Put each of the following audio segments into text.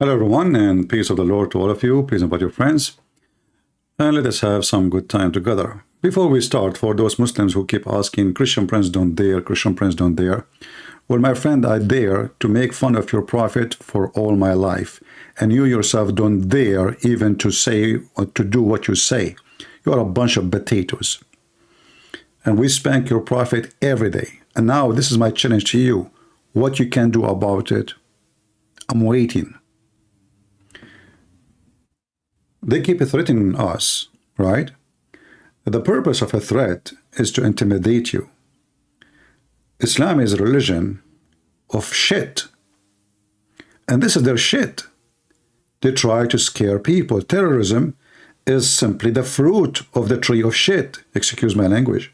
Hello everyone, and peace of the Lord to all of you. Please invite your friends and let us have some good time together. Before we start, for those Muslims who keep asking, Christian friends don't dare, Christian friends don't dare. Well, my friend, I dare to make fun of your prophet for all my life. And you yourself don't dare even to say or to do what you say. You are a bunch of potatoes. And we spank your prophet every day. And now this is my challenge to you. What you can do about it, I'm waiting. They keep threatening us, right? The purpose of a threat is to intimidate you. Islam is a religion of shit. And this is their shit. They try to scare people. Terrorism is simply the fruit of the tree of shit. Excuse my language.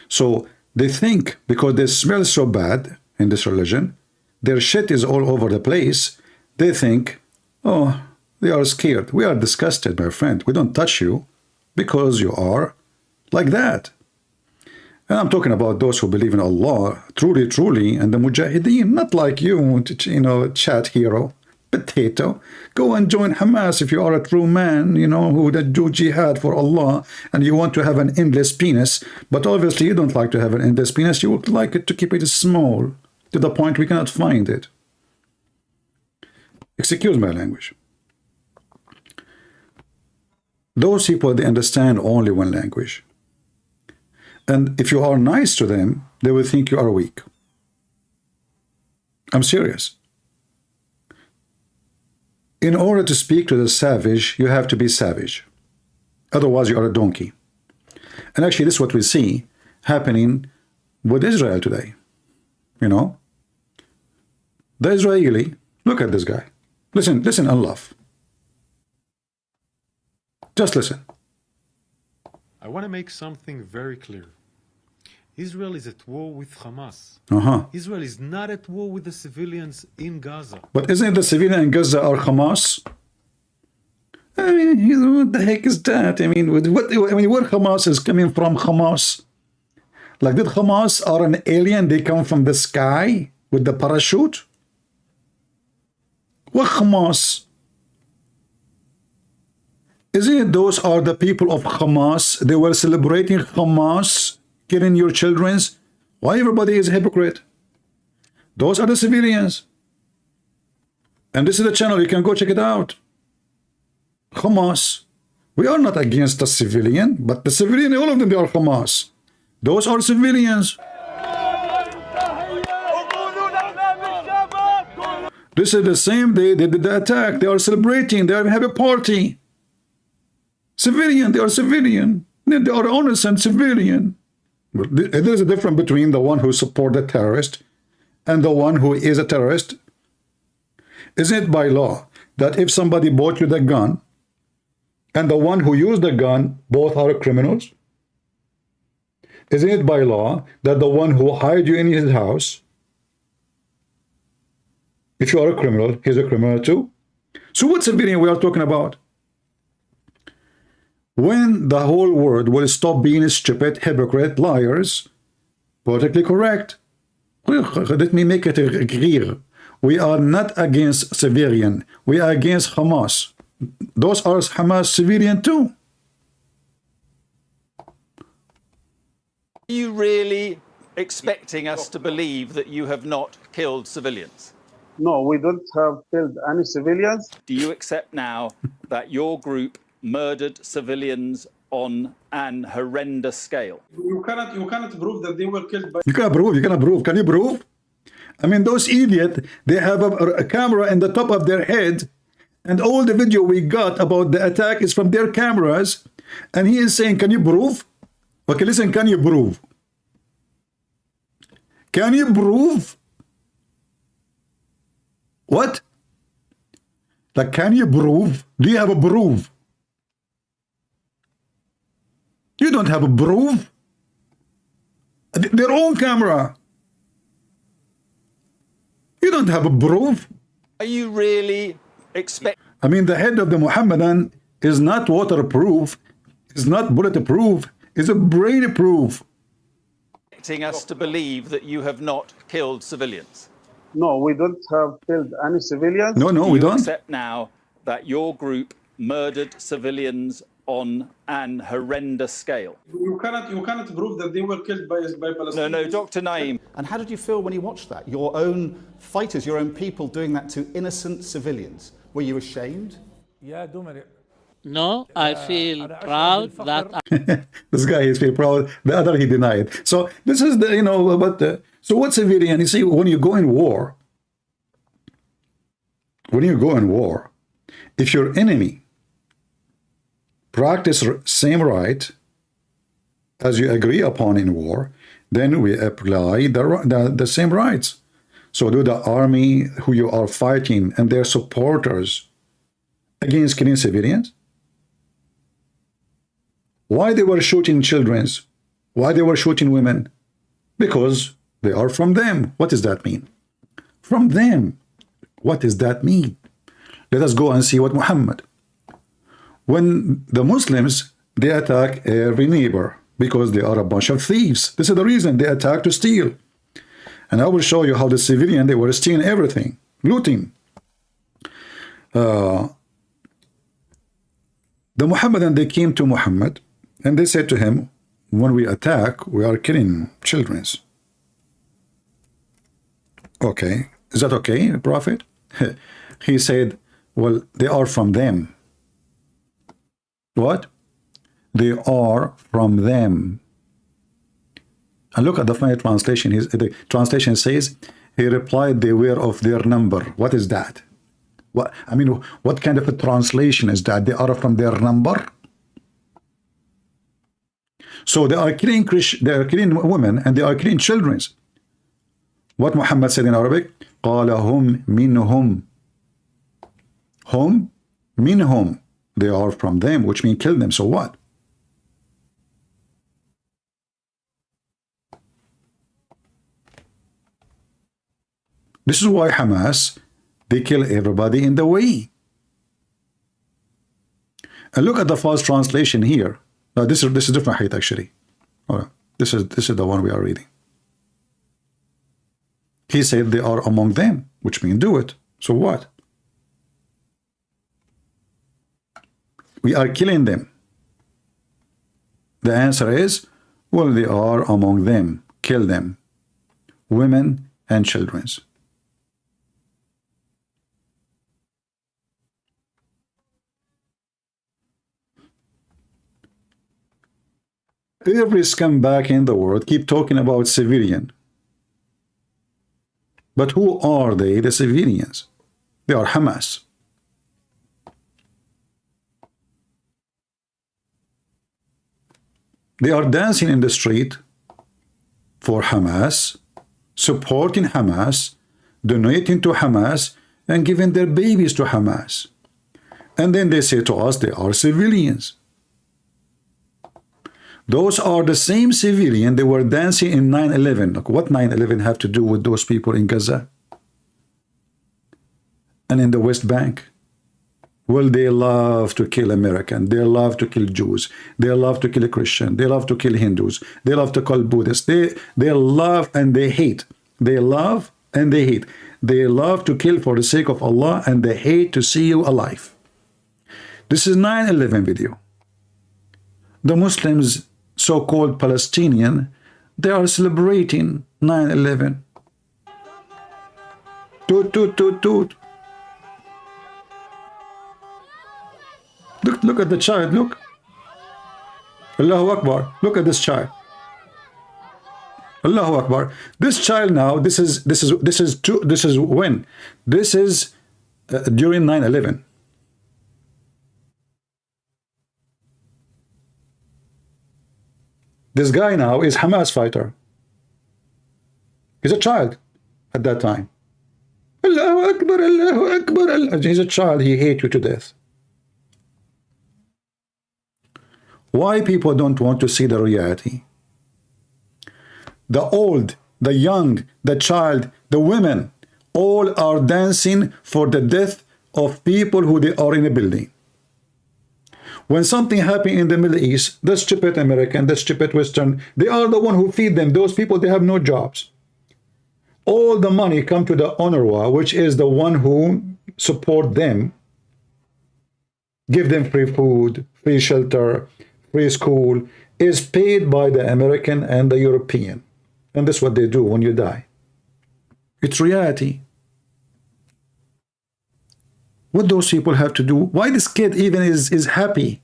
So they think because they smell so bad in this religion, their shit is all over the place, they think, oh, they are scared. We are disgusted, my friend. We don't touch you because you are like that. And I'm talking about those who believe in Allah, truly, truly, and the Mujahideen, not like you, chat hero, potato. Go and join Hamas if you are a true man, who do jihad for Allah, and you want to have an endless penis. But obviously you don't like to have an endless penis. You would like it to keep it small, to the point we cannot find it. Excuse my language. Those people, they understand only one language. And if you are nice to them, they will think you are weak. I'm serious. In order to speak to the savage, you have to be savage. Otherwise, you are a donkey. And actually, this is what we see happening with Israel today. The Israeli, look at this guy. Listen and laugh. Just listen. I want to make something very clear. Israel is at war with Hamas. Israel is not at war with the civilians in Gaza. But isn't the civilian in Gaza are Hamas? I mean, what the heck is that? I mean, where Hamas is coming from? Hamas? Like, did Hamas are an alien? They come from the sky with the parachute? What Hamas? Isn't it those are the people of Hamas? They were celebrating Hamas, killing your children. Why everybody is a hypocrite? Those are the civilians. And this is the channel, you can go check it out. Hamas. We are not against the civilian, but the civilian, all of them, they are Hamas. Those are civilians. This is the same day they did the attack. They are celebrating, they have a party. Civilian, they are civilian. They are innocent civilian. There is a difference between the one who support the terrorist and the one who is a terrorist. Isn't it by law that if somebody bought you the gun and the one who used the gun, both are criminals? Isn't it by law that the one who hired you in his house, if you are a criminal, he's a criminal too? So what civilian we are talking about? When the whole world will stop being stupid, hypocrite, liars, politically correct. Let me make it clear. We are not against civilian. We are against Hamas. Those are Hamas civilian too. Are you really expecting us to believe that you have not killed civilians? No, we don't have killed any civilians. Do you accept now that your group murdered civilians on an horrendous scale? You cannot prove that they were killed by... You cannot prove. Can you prove? I mean, those idiots, they have a camera in the top of their head, and all the video we got about the attack is from their cameras, and he is saying, can you prove? Okay, listen, can you prove? Can you prove? What? Like, can you prove? Do you have a proof? You don't have a proof. Their own camera. You don't have a proof. Are you really expecting... I mean, the head of the Muhammadan is not waterproof, is not bulletproof, is a brain-proof. us to believe that you have not killed civilians? No, we don't have killed any civilians. No, Do we you don't. accept now that your group murdered civilians on an horrendous scale? You cannot prove that they were killed by Palestinians. No, Dr. Naim. And how did you feel when you watched that? Your own fighters, your own people doing that to innocent civilians. Were you ashamed? No, I feel proud that This guy is feel proud. The other he denied. So this is the so what's civilian? You see, when you go in war, if your enemy practice same right as you agree upon in war, then we apply the same rights. So do the army who you are fighting and their supporters against killing civilians? Why they were shooting children? Why they were shooting women? Because they are from them. What does that mean? From them. What does that mean? Let us go and see what Muhammad. When the Muslims, they attack every neighbor because they are a bunch of thieves. This is the reason they attack, to steal. And I will show you how the civilian, they were stealing everything, looting. The Muhammadan, they came to Muhammad and they said to him, when we attack, we are killing children. Okay, is that okay, Prophet? He said, well, they are from them. What? They are from them. And look at the final translation. The translation says, he replied, they were of their number. What is that? What, I mean, what kind of a translation is that? They are from their number? So they are killing women and they are killing children. What Muhammad said in Arabic? قَالَ هُمْ مِنْهُمْ. Hum minhum. They are from them, which means kill them. So what? This is why Hamas, they kill everybody in the way. And look at the false translation here. Now this is different height actually. This is the one we are reading. He said they are among them, which means do it. So what? We are killing them. The answer is, well, they are among them. Kill them. Women and children. Every scumbag in the world keep talking about civilian. But who are they, the civilians? They are Hamas. They are dancing in the street for Hamas, supporting Hamas, donating to Hamas, and giving their babies to Hamas. And then they say to us they are civilians. Those are the same civilians they were dancing in 9/11. Look, what 9/11 have to do with those people in Gaza and in the West Bank? Well, they love to kill Americans. They love to kill Jews. They love to kill Christians. They love to kill Hindus. They love to kill Buddhists. They love and they hate. They love and they hate. They love to kill for the sake of Allah and they hate to see you alive. This is 9/11 video. The Muslims, so-called Palestinian, they are celebrating 9/11. Toot, toot, toot, toot. Look at the child, look. Allahu Akbar. Look at this child. Allahu Akbar. This child now, this is when? This is during 9/11. This guy now is Hamas fighter. He's a child at that time. Allahu Akbar, Allahu Akbar. He's a child, he hates you to death. Why people don't want to see the reality? The old, the young, the child, the women, all are dancing for the death of people who they are in a building. When something happens in the Middle East, the stupid American, the stupid Western, they are the one who feed them. Those people, they have no jobs. all the money come to the UNRWA, which is the one who support them, give them free food, free shelter, free school, is paid by the American and the European. And that's what they do when you die. It's reality. What those people have to do? Why this kid even is happy?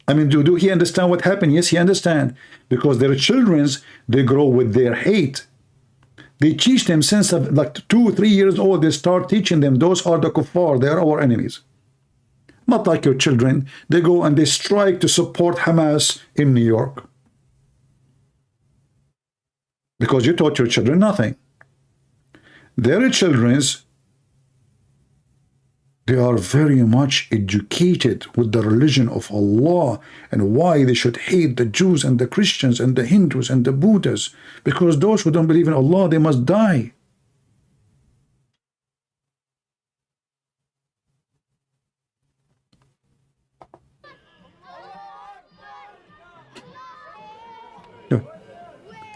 I mean, do he understand what happened? Yes, he understands. Because their children's, they grow with their hate. They teach them since like 2 or 3 years old, they start teaching them, those are the kuffar, they are our enemies. Not like your children. They go and they strike to support Hamas in New York. Because you taught your children nothing. Their children's, they are very much educated with the religion of Allah and why they should hate the Jews and the Christians and the Hindus and the Buddhas. Because those who don't believe in Allah, they must die.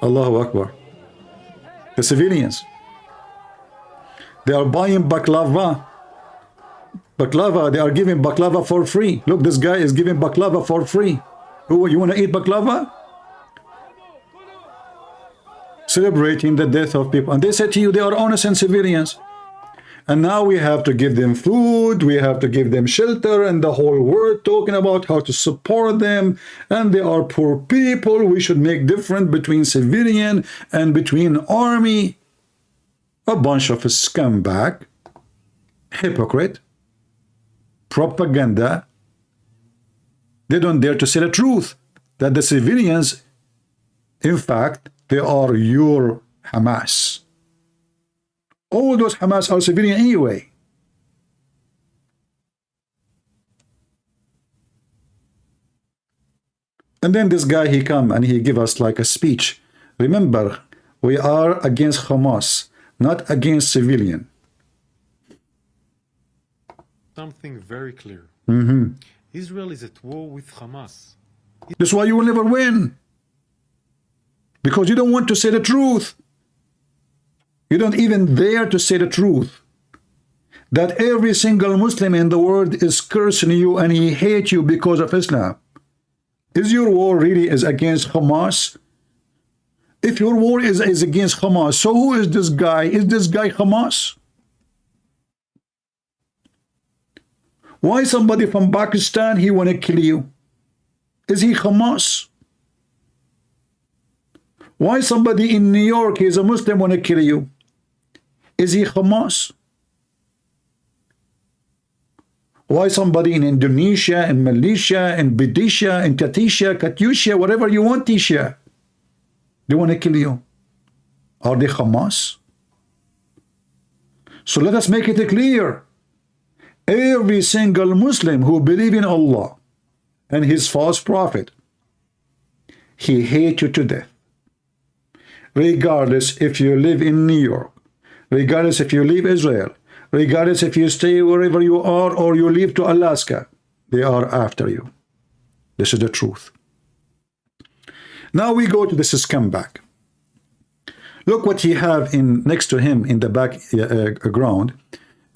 Allahu Akbar. The civilians, they are buying baklava. Baklava, they are giving baklava for free. Look, this guy is giving baklava for free. Who, you want to eat baklava? Celebrating the death of people. And they said to you, they are innocent civilians. And now we have to give them food, we have to give them shelter, and the whole world talking about how to support them. And they are poor people. We should make difference between civilian and between army. A bunch of scumbag, hypocrite, propaganda. They don't dare to say the truth, that the civilians, in fact, they are your Hamas. All those Hamas are civilian anyway. And then this guy, he come and he give us like a speech. Remember, we are against Hamas, not against civilian. Something very clear. Israel is at war with Hamas. That's why you will never win. Because you don't want to say the truth. You don't even dare to say the truth. That every single Muslim in the world is cursing you and he hates you because of Islam. Is your war really is against Hamas? If your war is against Hamas, so who is this guy? Is this guy Hamas? Why somebody from Pakistan, he want to kill you? Is he Hamas? Why somebody in New York, he is a Muslim, want to kill you? Is he Hamas? Why somebody in Indonesia, in Malaysia, in Bidisha, in Katyusha, whatever you want, Tisha, they want to kill you? Are they Hamas? So let us make it clear. Every single Muslim who believes in Allah and his false prophet, he hates you to death. Regardless if you live in New York, regardless if you leave Israel, regardless if you stay wherever you are or you leave to Alaska, they are after you. This is the truth. Now we go to this scumbag. Look what he have in next to him in the background.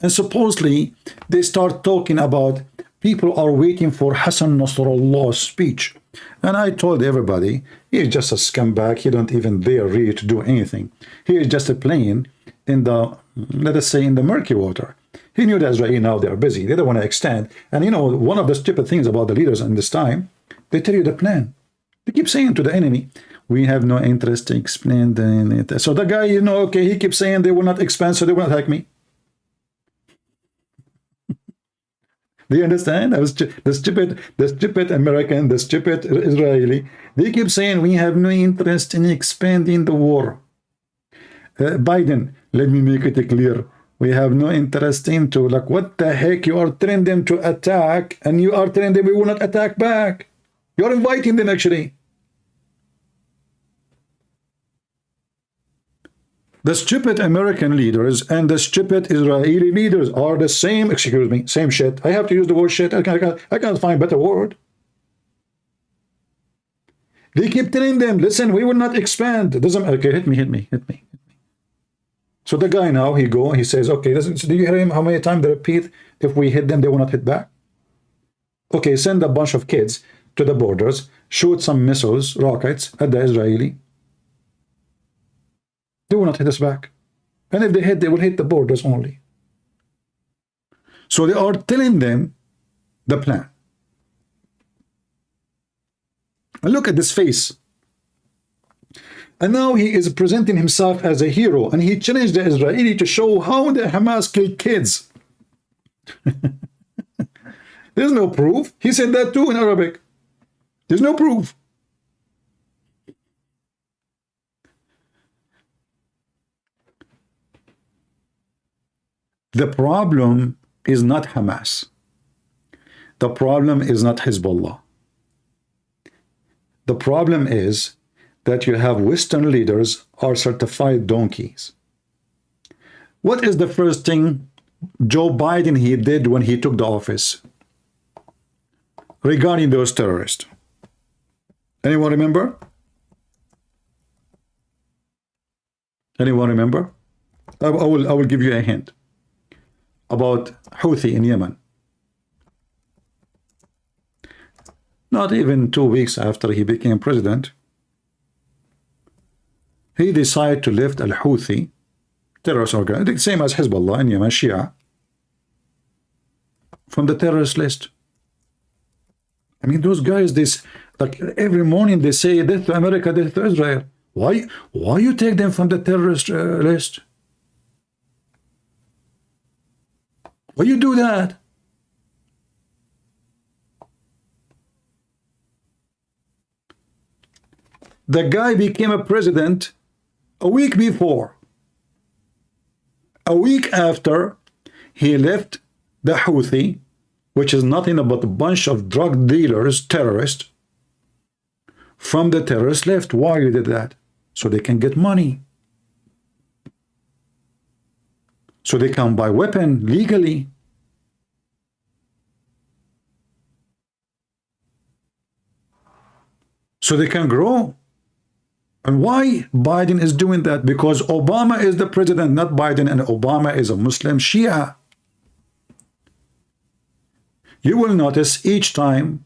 And supposedly they start talking about people are waiting for Hassan Nasrullah's speech. And I told everybody, he's just a scumbag. He don't even dare really to do anything. He is just a plane in the, let us say, in the murky water. He knew that Israel now they are busy. They don't want to extend. And you know, one of the stupid things about the leaders in this time, they tell you the plan. They keep saying to the enemy, we have no interest to explain the... So the guy, you know, okay, he keeps saying they will not expand, so they will not attack me. Do you understand? The stupid American, the stupid Israeli, they keep saying we have no interest in expanding the war. Biden, let me make it clear. We have no interest into, like, what the heck? You are telling them to attack, and you are telling them we will not attack back. You are inviting them, actually. The stupid American leaders and the stupid Israeli leaders are the same, excuse me, same shit. I have to use the word shit. I can't find a better word. They keep telling them, listen, we will not expand. It doesn't, okay, hit me. So the guy now, he says, okay, do you hear him? How many times they repeat, if we hit them, they will not hit back? Okay, send a bunch of kids to the borders, shoot some missiles, rockets at the Israeli. They will not hit us back. And if they hit, they will hit the borders only. So they are telling them the plan. And look at this face. And now he is presenting himself as a hero, and he challenged the Israeli to show how the Hamas killed kids. There's no proof. He said that too in Arabic. There's no proof. The problem is not Hamas. The problem is not Hezbollah. The problem is that you have Western leaders are certified donkeys. What is the first thing Joe Biden he did when he took the office regarding those terrorists? Anyone remember? Anyone remember? I will give you a hint about Houthi in Yemen. Not even 2 weeks after he became president, he decided to lift al-Houthi terrorist organization, same as Hezbollah in Yemen, Shia, from the terrorist list. I mean, those guys, like every morning they say death to America, death to Israel. Why you take them from the terrorist list? Why you do that? The guy became a president a week before. A week after he left the Houthi, which is nothing but a bunch of drug dealers, terrorists, from the terrorist left. Why you did that? So they can get money. So they can buy weapon legally. So they can grow. And why Biden is doing that? Because Obama is the president, not Biden, and Obama is a Muslim Shia. You will notice each time,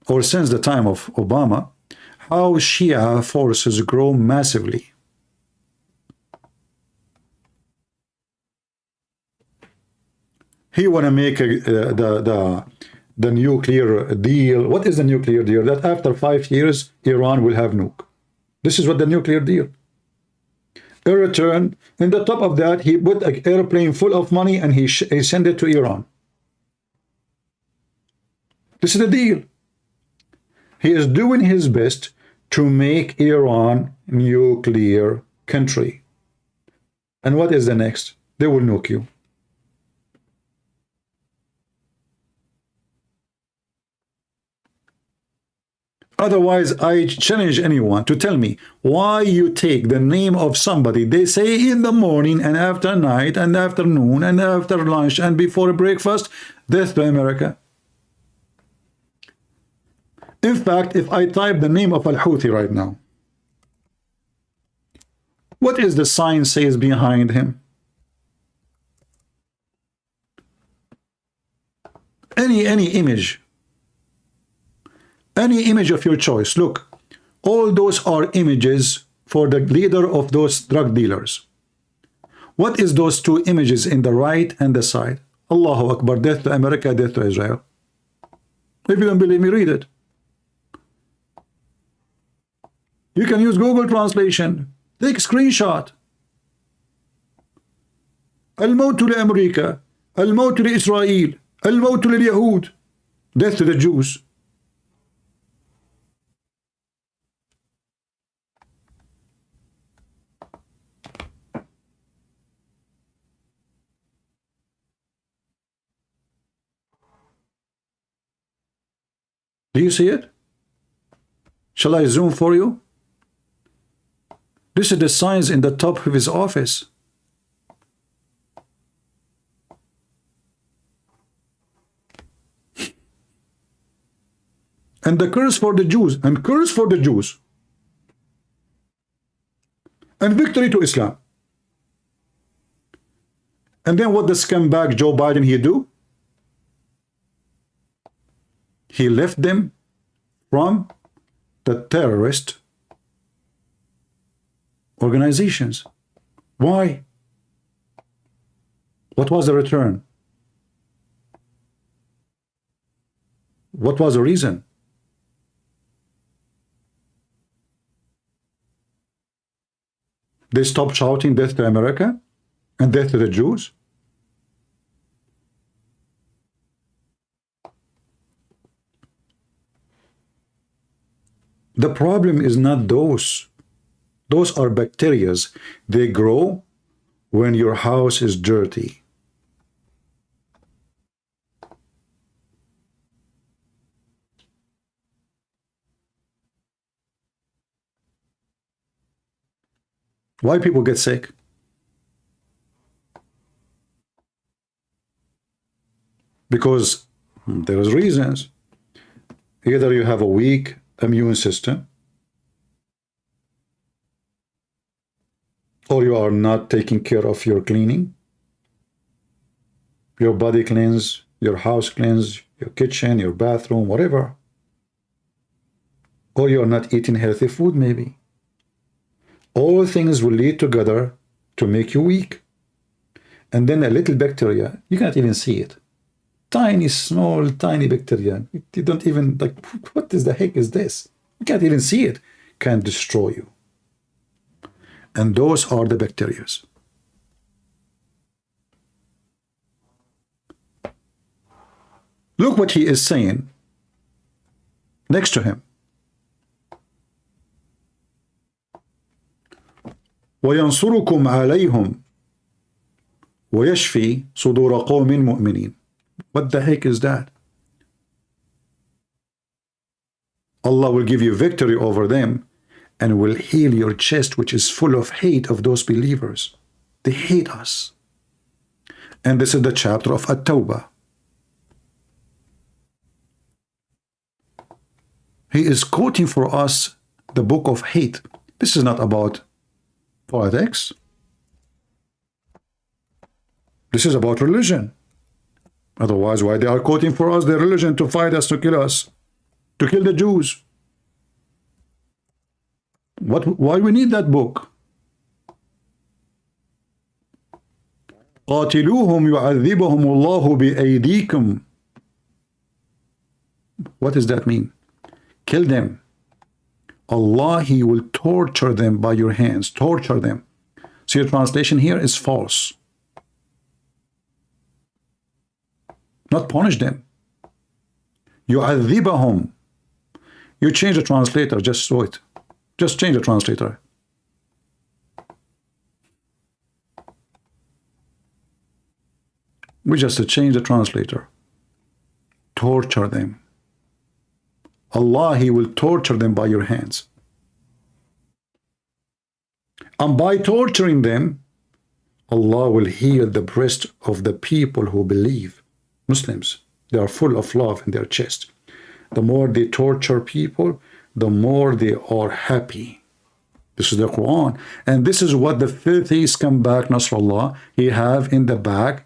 or since the time of Obama, how Shia forces grow massively. He want to make the nuclear deal. What is the nuclear deal? That after 5 years, Iran will have nuke. This is what the nuclear deal. In return, in the top of that, he put an airplane full of money and he sent it to Iran. This is the deal. He is doing his best to make Iran nuclear country. And what is the next? They will nuke you. Otherwise, I challenge anyone to tell me why you take the name of somebody they say in the morning and after night and afternoon and after lunch and before breakfast, death to America. In fact, if I type the name of al-Houthi right now, what is the sign says behind him? Any image. Any image of your choice. Look, all those are images for the leader of those drug dealers. What is those two images in the right and the side? Allahu Akbar, death to America, death to Israel. If you don't believe me, read it. You can use Google Translation. Take a screenshot. Al-Mawtu li-America, Al-Mawtu li-Israel, Al-Mawtu li-Yahud. Death to the Jews. Do you see it? Shall I zoom for you? This is the signs in the top of his office. And the curse for the Jews, and curse for the Jews. And victory to Islam. And then what the scumbag Joe Biden he do? He left them from the terrorist organizations. Why? What was the return? What was the reason? They stopped shouting death to America and death to the Jews? The problem is not those. Those are bacteria. They grow when your house is dirty. Why people get sick? Because there's reasons. Either you have a weak immune system, or you are not taking care of your cleaning, your body cleanse, your house cleanse, your kitchen, your bathroom, whatever. Or you are not eating healthy food, maybe. All things will lead together to make you weak. And then a little bacteria, you cannot even see it. Tiny, small, tiny bacteria. You don't even, like, what is the heck is this? You can't even see it. Can destroy you. And those are the bacteria. Look what he is saying next to him. وَيَنْصُرُكُمْ عَلَيْهِمْ وَيَشْفِي صُدُورَ قَوْمٍ مُؤْمِنِينَ. What the heck is that? Allah will give you victory over them and will heal your chest, which is full of hate of those believers. They hate us. And this is the chapter of At-Tawbah. He is quoting for us the book of hate. This is not about politics. This is about religion. Otherwise, why they are quoting for us their religion to fight us, to kill the Jews? Why we need that book? قاتلوهم يعذبهم الله بأيديكم. What does that mean? Kill them. Allah, He will torture them by your hands. Torture them. So your translation here is false. Not punish them. يعذبهم. You change the translator, just so it. Just change the translator. We just change the translator. Torture them. Allah, He will torture them by your hands. And by torturing them, Allah will heal the breast of the people who believe. Muslims, they are full of love in their chest. The more they torture people, the more they are happy. This is the Quran. And this is what the filthy scumbag Nasrallah, he have in the back.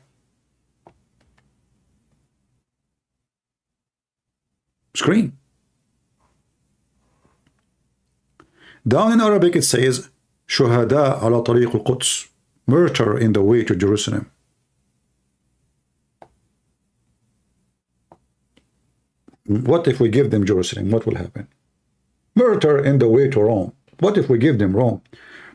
Screen. Down in Arabic it says, Shuhada ala tariq al-Quds, murder in the way to Jerusalem. What if we give them Jerusalem? What will happen? Murder in the way to Rome. What if we give them Rome?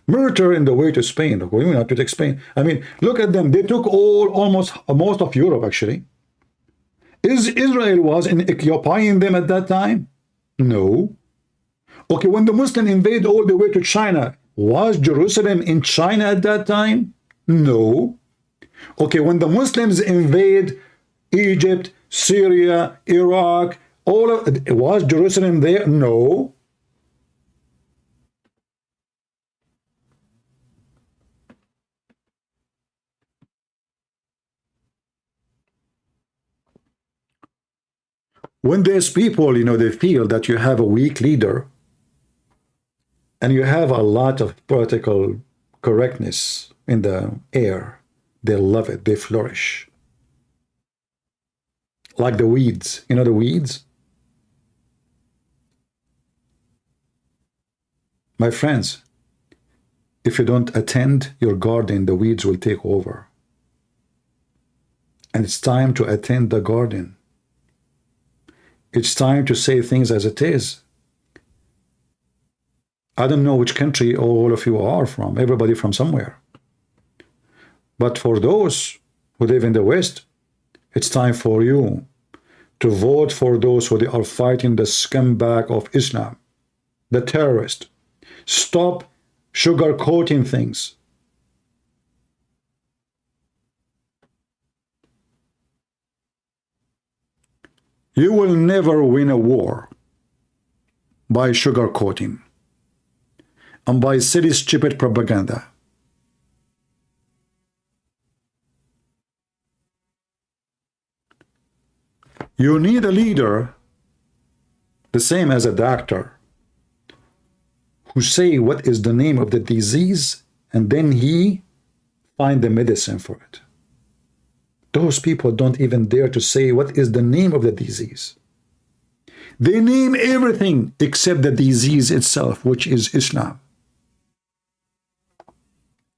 Murder in the way to Spain. Look, we have to take Spain. I mean, look at them. They took almost most of Europe, actually. Israel was occupying them at that time? No. Okay, when the Muslims invade all the way to China, was Jerusalem in China at that time? No. Okay, when the Muslims invade Egypt, Syria, Iraq, was Jerusalem there? No. When these people, they feel that you have a weak leader and you have a lot of political correctness in the air, They love it. They flourish. Like the weeds. You know the weeds? My friends, if you don't attend your garden, the weeds will take over. And it's time to attend the garden. It's time to say things as it is. I don't know which country all of you are from, everybody from somewhere. But for those who live in the West, it's time for you to vote for those who are fighting the scumbag of Islam, the terrorist. Stop sugarcoating things. You will never win a war by sugarcoating and by silly, stupid propaganda. You need a leader, the same as a doctor, who say what is the name of the disease and then he find the medicine for it. Those people don't even dare to say what is the name of the disease. They name everything except the disease itself, which is Islam.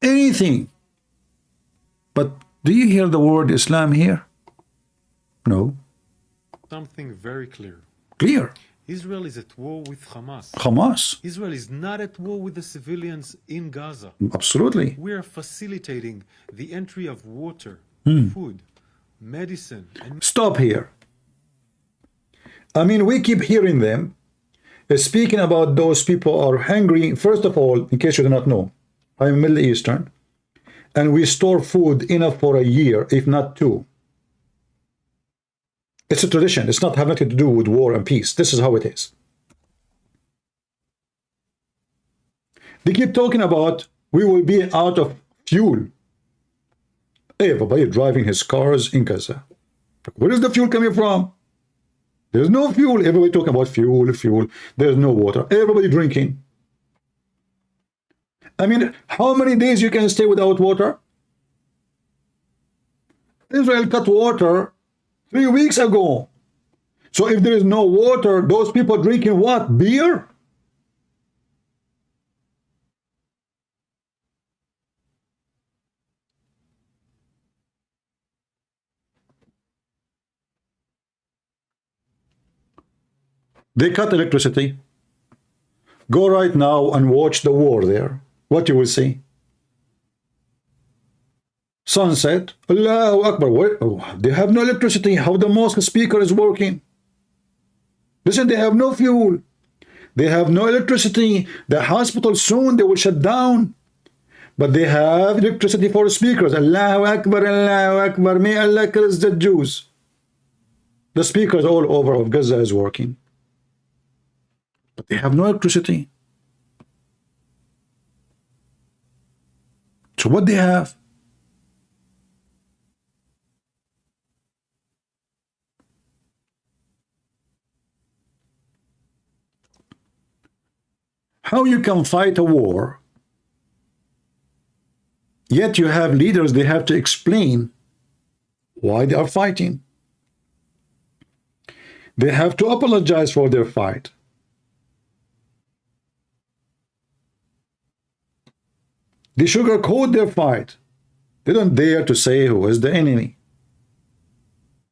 Anything. But do you hear the word Islam here? No. Something very clear. Clear. Israel is at war with Hamas. Hamas. Israel is not at war with the civilians in Gaza. Absolutely. We are facilitating the entry of water, food, medicine. And Stop here. I mean, we keep hearing them speaking about those people are hungry. First of all, in case you do not know, I'm Middle Eastern, and we store food enough for a year, if not two. It's a tradition. It's not have nothing to do with war and peace. This is how it is. They keep talking about we will be out of fuel. Everybody driving his cars in Gaza. Where is the fuel coming from? There's no fuel. Everybody talking about fuel, fuel. There's no water. Everybody drinking. I mean, how many days you can stay without water? Israel cut water 3 weeks ago. So if there is no water, those people drinking what? Beer? They cut electricity. Go right now and watch the war there. What you will see? Sunset. Allahu Akbar. What? Oh, they have no electricity. How the mosque speaker is working? Listen, they have no fuel. They have no electricity. The hospital soon they will shut down. But they have electricity for speakers. Allahu Akbar, Allahu Akbar. May Allah kills the Jews. The speakers all over of Gaza is working. But they have no electricity. So what they have? How you can fight a war, yet you have leaders, they have to explain why they are fighting. They have to apologize for their fight. They sugarcoat their fight. They don't dare to say who is the enemy.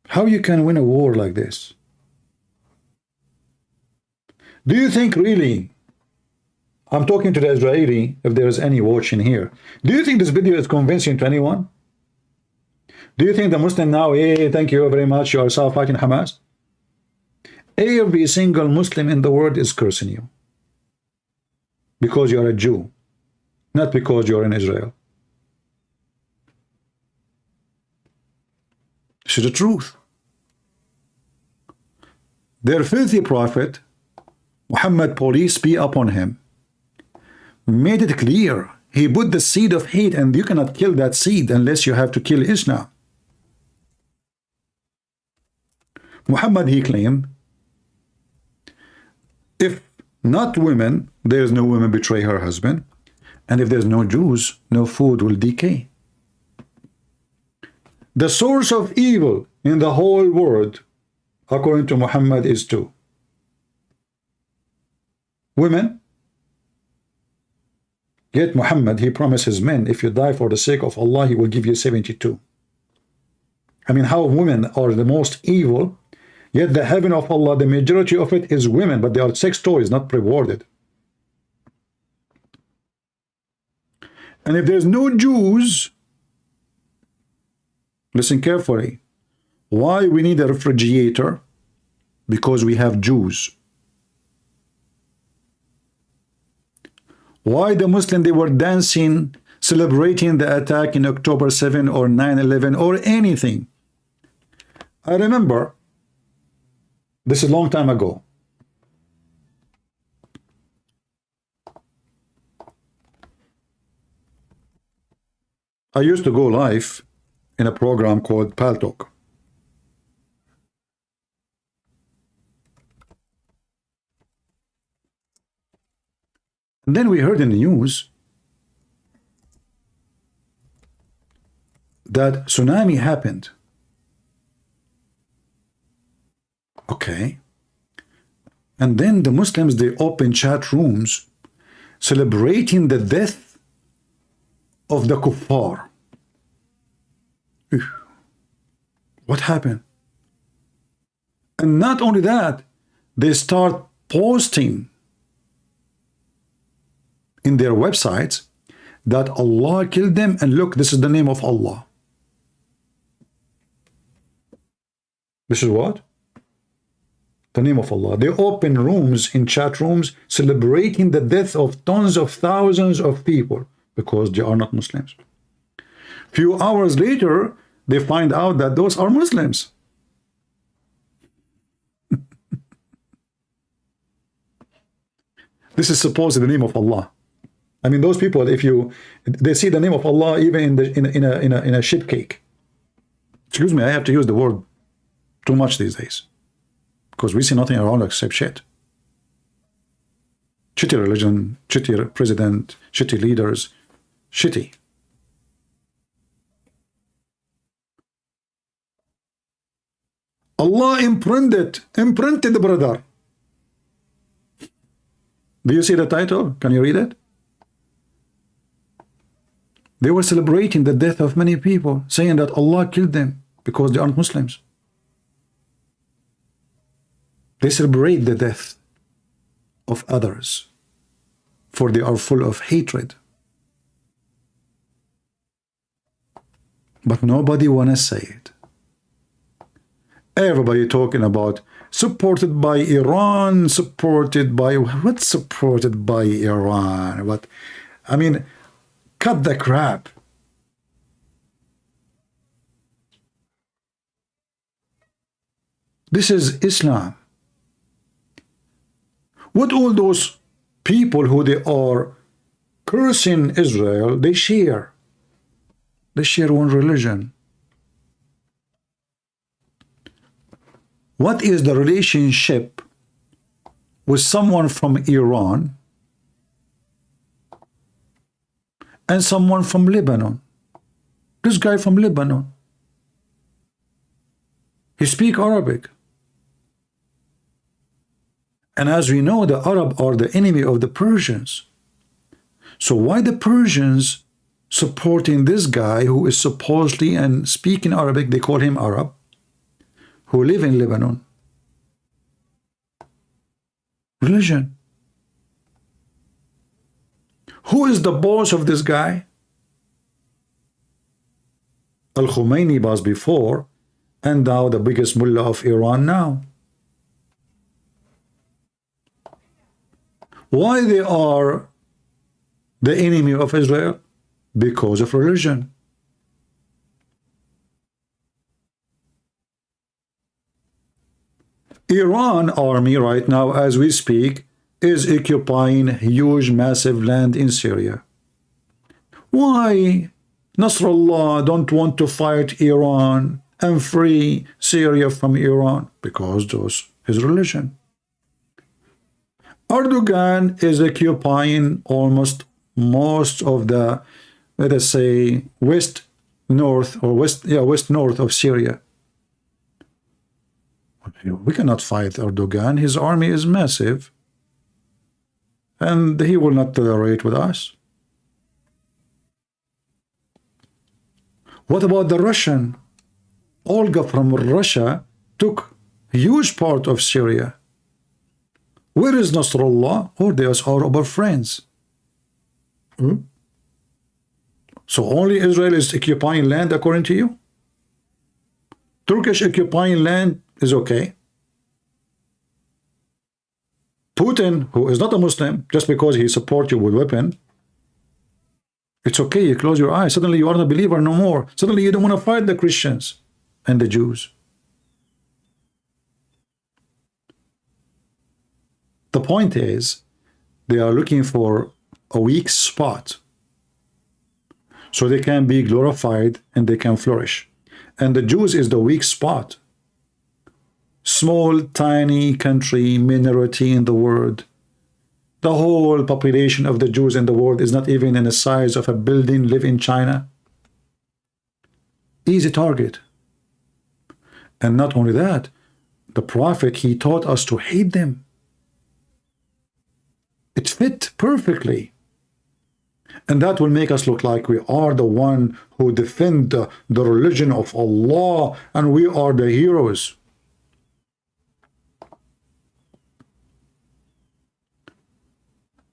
How you can win a war like this? Do you think really, I'm talking to the Israeli, if there is any watching here, do you think this video is convincing to anyone? Do you think the Muslim now, hey, thank you very much, you are still fighting Hamas? Every single Muslim in the world is cursing you. Because you are a Jew. Not because you're in Israel. This is the truth. Their filthy prophet, Muhammad, peace be upon him, made it clear. He put the seed of hate, and you cannot kill that seed unless you have to kill Islam. Muhammad, he claimed, if not women, there is no woman betray her husband. And if there's no Jews, no food will decay. The source of evil in the whole world, according to Muhammad, is two: women. Yet Muhammad, he promises men, if you die for the sake of Allah, he will give you 72. I mean, how women are the most evil, yet the heaven of Allah, the majority of it is women, but they are sex toys, not rewarded. And if there's no Jews, listen carefully, why we need a refrigerator? Because we have Jews. Why the Muslims, they were dancing, celebrating the attack in October 7 or 9/11 or anything? I remember, this is a long time ago. I used to go live in a program called Pal Talk. And then we heard in the news that tsunami happened. Okay. And then the Muslims, they open chat rooms celebrating the death of the kuffar. What happened? And not only that, they start posting in their websites that Allah killed them, and look, this is the name of Allah. This is what? The name of Allah. They open rooms in chat rooms celebrating the death of tons of thousands of people because they are not Muslims. Few hours later, they find out that those are Muslims. This is supposedly the name of Allah. I mean, those people, if they see the name of Allah even in a shit cake. Excuse me, I have to use the word too much these days, because we see nothing around except shit. Shitty religion, shitty president, shitty leaders, shitty. Allah imprinted, brother. Do you see the title? Can you read it? They were celebrating the death of many people, saying that Allah killed them because they aren't Muslims. They celebrate the death of others, for they are full of hatred. But nobody wanna say it. Everybody talking about supported by Iran, supported by what? Supported by Iran? What? I mean, cut the crap. This is Islam. What all those people who they are cursing Israel, they share. They share one religion. What is the relationship with someone from Iran and someone from Lebanon? This guy from Lebanon, he speaks Arabic. And as we know, the Arab are the enemy of the Persians. So why the Persians supporting this guy who is supposedly and speaking Arabic, they call him Arab, who live in Lebanon? Religion. Who is the boss of this guy? Al-Khomeini was before, and now the biggest mullah of Iran now. Why they are the enemy of Israel? Because of religion. Iran army right now, as we speak, is occupying huge, massive land in Syria. Why Nasrallah don't want to fight Iran and free Syria from Iran? Because those his religion. Erdogan is occupying almost most of the, let us say, West north or west, west north of Syria. We cannot fight Erdogan. His army is massive, and he will not tolerate with us. What about the Russian? Olga from Russia took a huge part of Syria. Where is Nasrallah? Or they are our friends. So only Israel is occupying land according to you? Turkish occupying land is okay. Putin, who is not a Muslim, just because he supports you with weapon, it's okay, you close your eyes. Suddenly you are not a believer no more. Suddenly you don't want to fight the Christians and the Jews. The point is, they are looking for a weak spot so they can be glorified and they can flourish. And the Jews is the weak spot. Small, tiny country, minority in the world. The whole population of the Jews in the world is not even in the size of a building, live in China. Easy target. And not only that, the Prophet, he taught us to hate them. It fit perfectly. And that will make us look like we are the one who defend the religion of Allah and we are the heroes.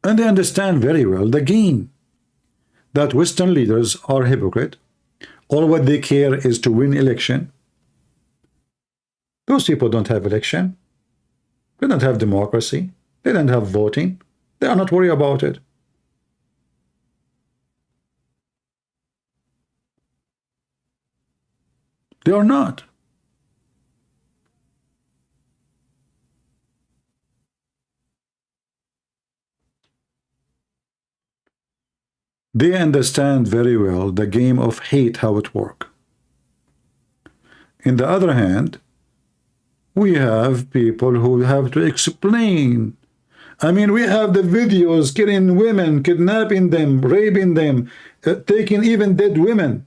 And they understand very well the game, that Western leaders are hypocrite. All what they care is to win election. Those people don't have election. They don't have democracy. They don't have voting. They are not worried about it. They are not. They understand very well the game of hate, how it works. On the other hand, we have people who have to explain. I mean, we have the videos killing women, kidnapping them, raping them, taking even dead women.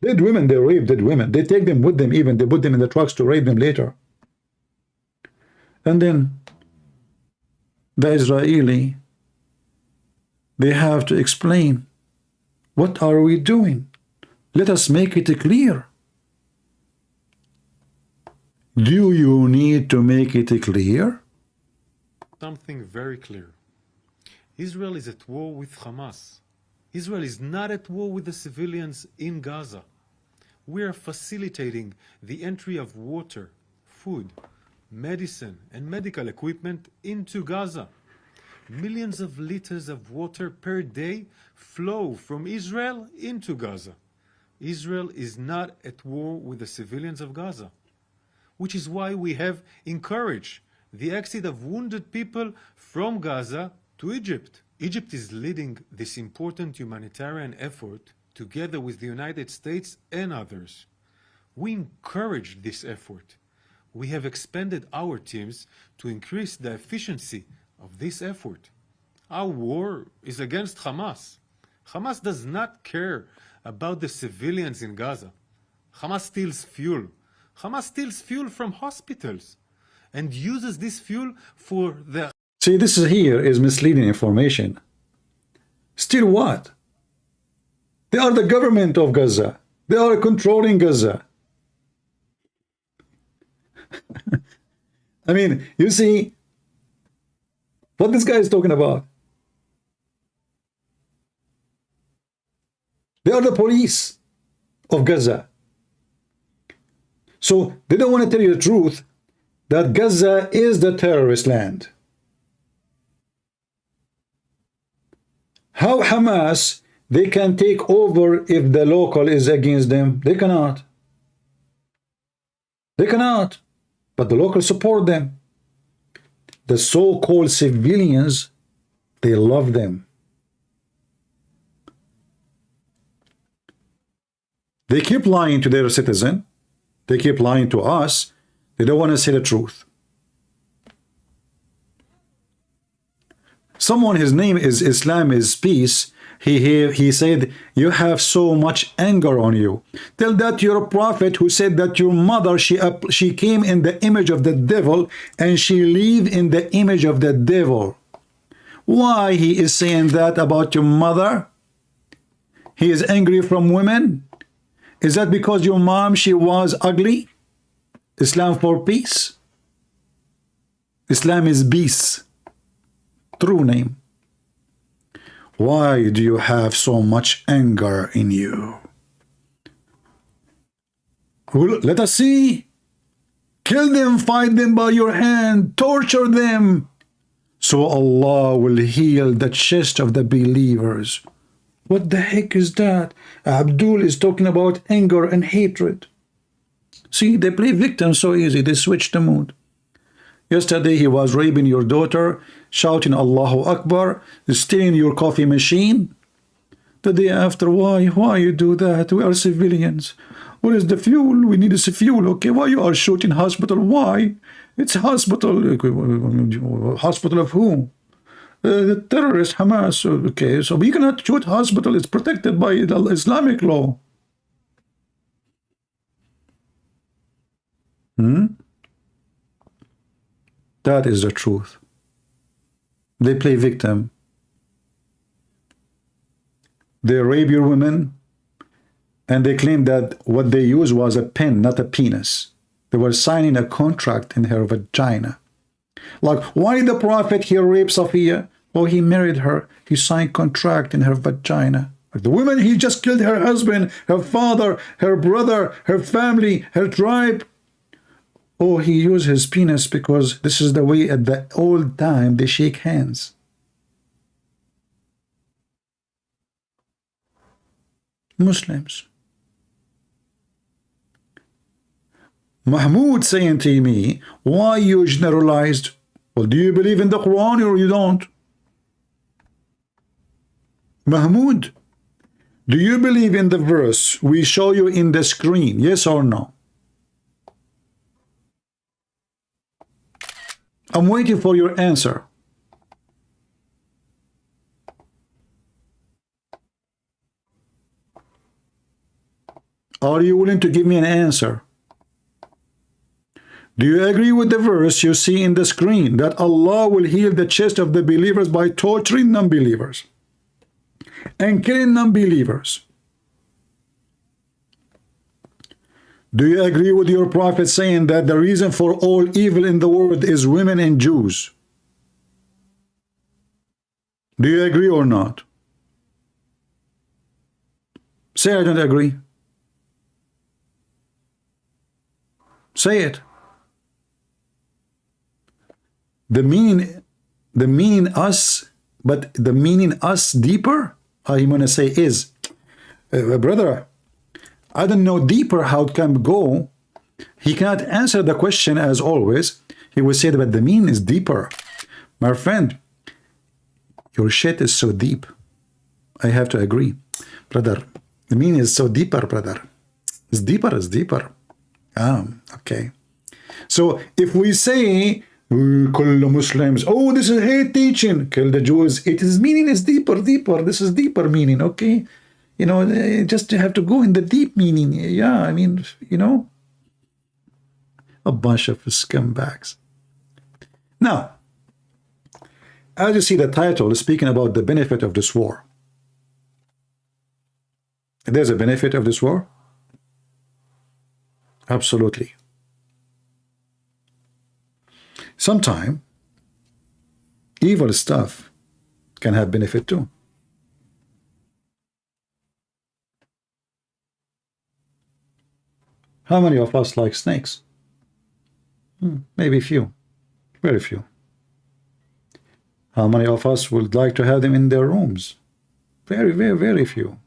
Dead women, they rape dead women. They take them with them even. They put them in the trucks to rape them later. And then the Israeli, they have to explain. What are we doing? Let us make it clear. Do you need to make it clear? Something very clear. Israel is at war with Hamas. Israel is not at war with the civilians in Gaza. We are facilitating the entry of water, food, medicine, and medical equipment into Gaza. Millions of liters of water per day flow from Israel into Gaza. Israel is not at war with the civilians of Gaza, which is why we have encouraged the exit of wounded people from Gaza to Egypt. Egypt is leading this important humanitarian effort together with the United States and others. We encourage this effort. We have expanded our teams to increase the efficiency of this effort. Our war is against Hamas. Hamas does not care about the civilians in Gaza. Hamas steals fuel. Hamas steals fuel from hospitals and uses this fuel for the... See, this here is misleading information. Steal what? They are the government of Gaza. They are controlling Gaza. I mean, you see what this guy is talking about. They are the police of Gaza. So they don't want to tell you the truth that Gaza is the terrorist land. How Hamas, they can take over if the local is against them? They cannot. They cannot. But the locals support them. The so-called civilians, they love them. They keep lying to their citizen. They keep lying to us. They don't want to say the truth. Someone, his name is Islam is Peace, He said, you have so much anger on you. Tell that your prophet who said that your mother, she came in the image of the devil and she lived in the image of the devil. Why he is saying that about your mother? He is angry from women? Is that because your mom, she was ugly? Islam for peace? Islam is peace. True name. Why do you have so much anger in you? Well, let us see. Kill them, fight them by your hand, torture them, so Allah will heal the chest of the believers. What the heck is that? Abdul is talking about anger and hatred. See, they play victim so easy. They switch the mood. Yesterday he was raping your daughter, shouting Allahu Akbar, stealing your coffee machine. The day after, why you do that? We are civilians. What is the fuel? We need this fuel, okay? Why you are shooting hospital? Why? It's hospital. Hospital of who? The terrorist Hamas. Okay, so we cannot shoot hospital. It's protected by the Islamic law. That is the truth. They play victim. They rape your women, and they claim that what they used was a pen, not a penis. They were signing a contract in her vagina. Like, why the prophet here raped Safiya? Oh, he married her. He signed contract in her vagina. Like the woman, he just killed her husband, her father, her brother, her family, her tribe. Oh, he used his penis because this is the way at the old time they shake hands. Muslims. Mahmoud saying to me, why you generalized? Well, do you believe in the Quran or you don't? Mahmoud, do you believe in the verse we show you in the screen? Yes or no? I'm waiting for your answer. Are you willing to give me an answer? Do you agree with the verse you see in the screen that Allah will heal the chest of the believers by torturing non-believers and killing non-believers? Do you agree with your prophet saying that the reason for all evil in the world is women and Jews? Do you agree or not? Say I don't agree. Say it. The meaning us, but the meaning us deeper, I'm going to say is, brother, I don't know deeper how it can go. He cannot answer the question as always. He will say that the meaning is deeper. My friend, your shit is so deep. I have to agree. Brother, the meaning is so deeper, brother. It's deeper, it's deeper. Okay. So if we say, kill the Muslims, oh, this is hate teaching, kill the Jews, it is meaning is deeper. This is deeper meaning, okay? You know, just have to go in the deep meaning. Yeah, I mean, you know, a bunch of scumbags. Now, as you see, the title is speaking about the benefit of this war. There's a benefit of this war? Absolutely. Sometimes, evil stuff can have benefit too. How many of us like snakes? Maybe few. Very few. How many of us would like to have them in their rooms? Very, very, very few.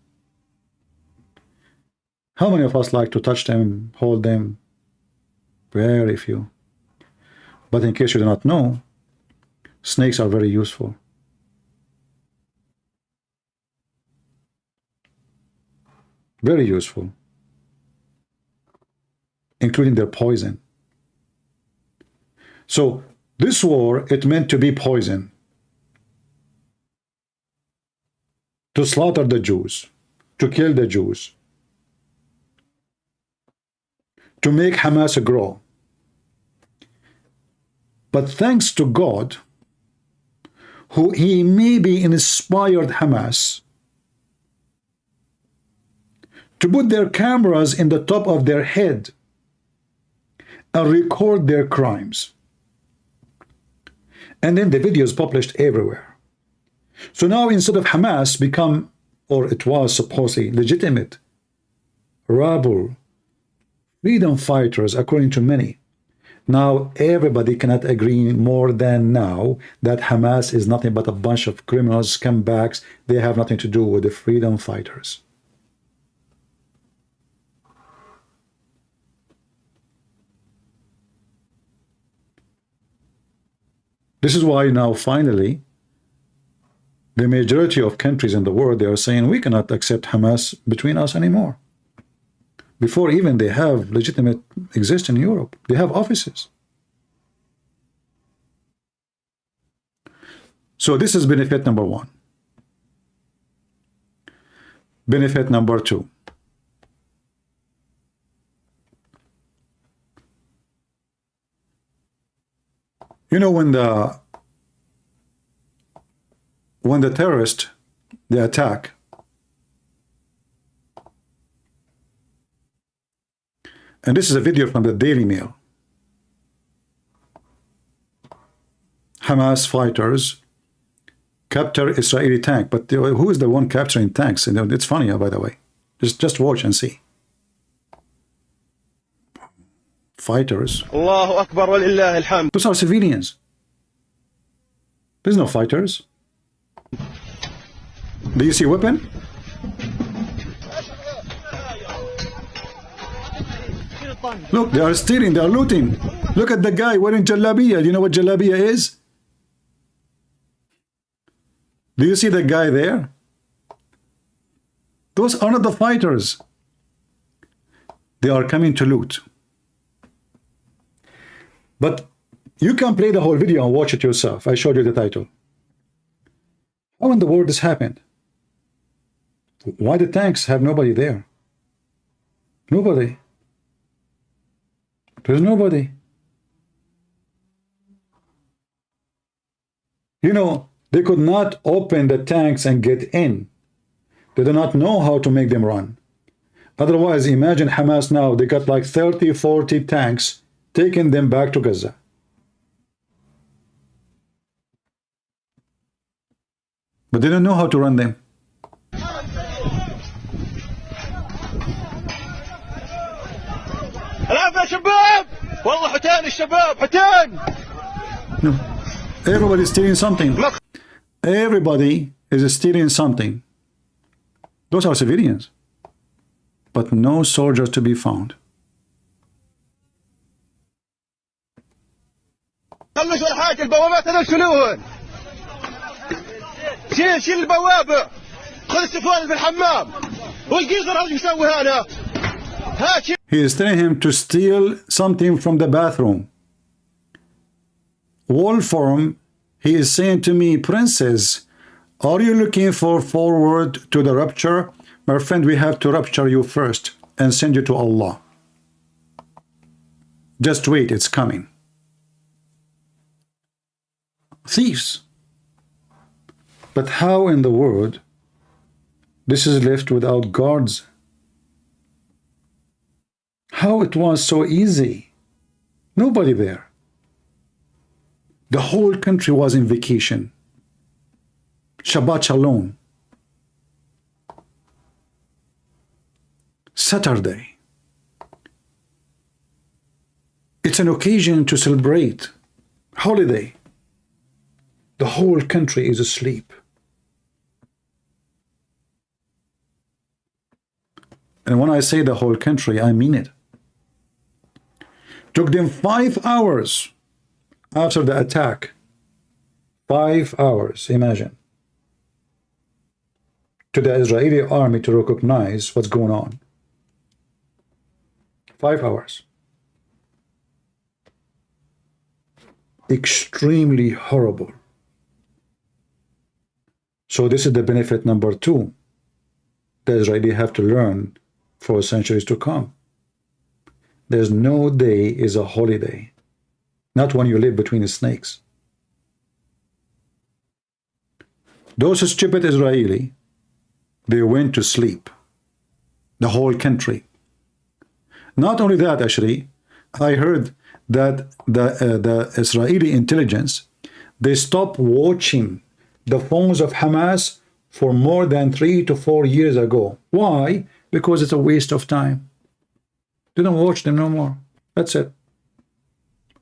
How many of us like to touch them, hold them? Very few. But in case you do not know, snakes are very useful. Very useful. Including their poison. So this war, it meant to be poison. to slaughter the Jews, to kill the Jews, to make Hamas grow. But thanks to God, who he maybe inspired Hamas to put their cameras in the top of their head and record their crimes. And then the video is published everywhere. So now instead of Hamas become, or it was supposedly legitimate, rebel, freedom fighters according to many, now everybody cannot agree more than now that Hamas is nothing but a bunch of criminals, scumbags. They have nothing to do with the freedom fighters. This is why now finally the majority of countries in the world, they are saying we cannot accept Hamas between us anymore. Before even they have legitimate exist in Europe. They have offices. So this is benefit number one. Benefit number two. You know, when the terrorists, they attack, and this is a video from the Daily Mail. Hamas fighters capture Israeli tank. But who is the one capturing tanks? And it's funny, by the way. Just watch and see. Fighters. Allahu Akbar wa lillahi alhamd. Those are civilians. There's no fighters. Do you see a weapon? Look, they are stealing, they are looting. Look at the guy wearing jalabiya. Do you know what jalabiya is? Do you see the guy there? Those are not the fighters. They are coming to loot. But you can play the whole video and watch it yourself. I showed you the title. How in the world this happened? Why the tanks have nobody there? Nobody. There's nobody. You know, they could not open the tanks and get in. They do not know how to make them run. Otherwise, imagine Hamas now, they got like 30, 40 tanks, taking them back to Gaza. But they don't know how to run them. No. Everybody is stealing something. Everybody is stealing something. Those are civilians. But no soldiers to be found. شيل البوابة خذ السفارة في الحمام والقيصر هل يسوي هذا He is telling him to steal something from the bathroom. Wall form, he is saying to me, Princess, are you looking forward to the rapture? My friend, we have to rapture you first and send you to Allah. Just wait, it's coming. Thieves. But how in the world this is left without guards? How it was so easy? Nobody there. The whole country was in vacation. Shabbat Shalom. Saturday. It's an occasion to celebrate. Holiday. The whole country is asleep. And when I say the whole country, I mean it. Took them 5 hours after the attack. 5 hours, imagine. To the Israeli army to recognize what's going on. 5 hours. Extremely horrible. So this is the benefit number 2 the Israeli have to learn for centuries to come. There's no day is a holiday, not when you live between the snakes. Those stupid Israeli, they went to sleep, the whole country. Not only that, actually, I heard that the Israeli intelligence, they stopped watching the phones of Hamas for more than 3 to 4 years ago. Why? Because it's a waste of time. They don't watch them no more. That's it.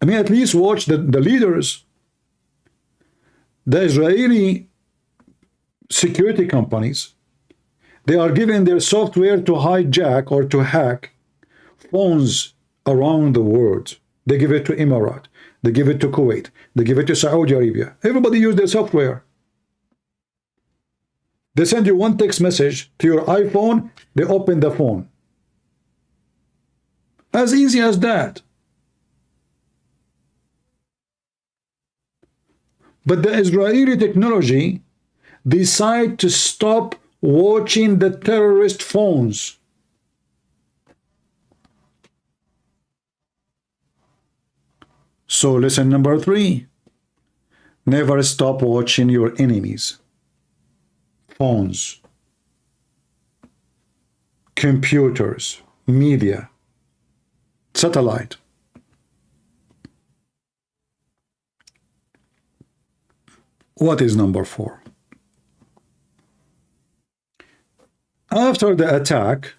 I mean, at least watch the leaders. The Israeli security companies, they are giving their software to hijack or to hack phones around the world. They give it to Emirates, they give it to Kuwait, they give it to Saudi Arabia. Everybody use their software. They send you one text message to your iPhone, they open the phone. As easy as that. But the Israeli technology decide to stop watching the terrorist phones. So lesson number 3, never stop watching your enemies' phones, computers, media, satellite. What is number 4? After the attack,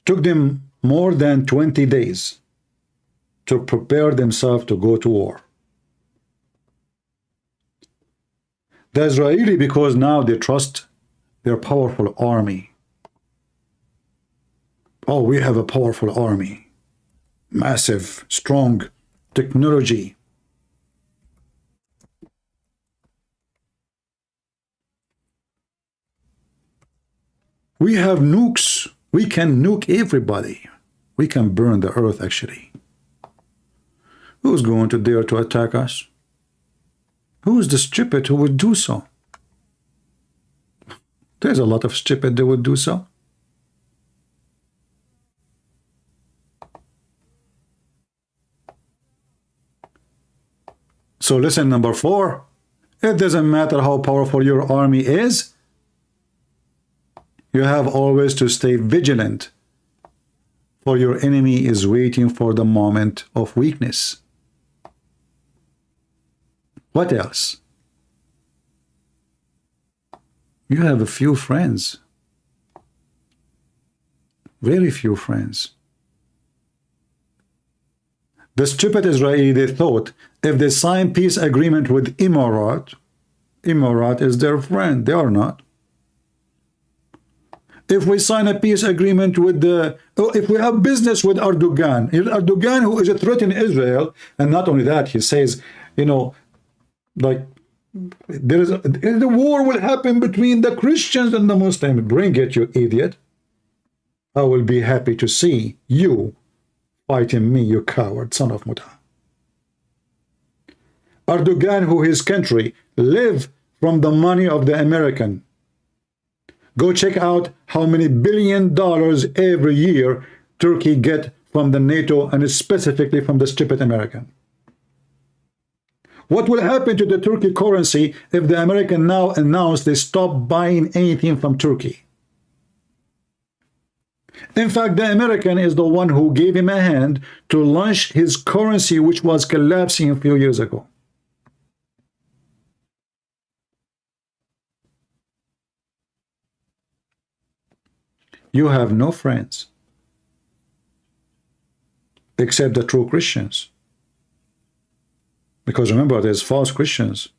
took them more than 20 days to prepare themselves to go to war. The Israeli, because now they trust their powerful army. Oh, we have a powerful army, massive, strong technology. We have nukes. We can nuke everybody. We can burn the earth, actually. Who's going to dare to attack us? Who is the stupid who would do so? There's a lot of stupid that would do so. So lesson number 4, it doesn't matter how powerful your army is, you have always to stay vigilant, for your enemy is waiting for the moment of weakness. What else? You have a few friends, very few friends. The stupid Israeli, they thought if they sign peace agreement with Emirates, Emirates is their friend. They are not. If we sign a peace agreement with if we have business with Erdogan, who is a threat in Israel, and not only that, he says, you know, like the war will happen between the Christians and the Muslims. Bring it, you idiot. I will be happy to see you fighting me, you coward, son of Muta. Erdogan, who his country live from the money of the American. Go check out how many $1 billion every year Turkey get from the NATO and specifically from the stupid American. What will happen to the Turkey currency if the American now announce they stop buying anything from Turkey? In fact, the American is the one who gave him a hand to launch his currency, which was collapsing a few years ago. You have no friends except the true Christians. Because remember, there's false Christians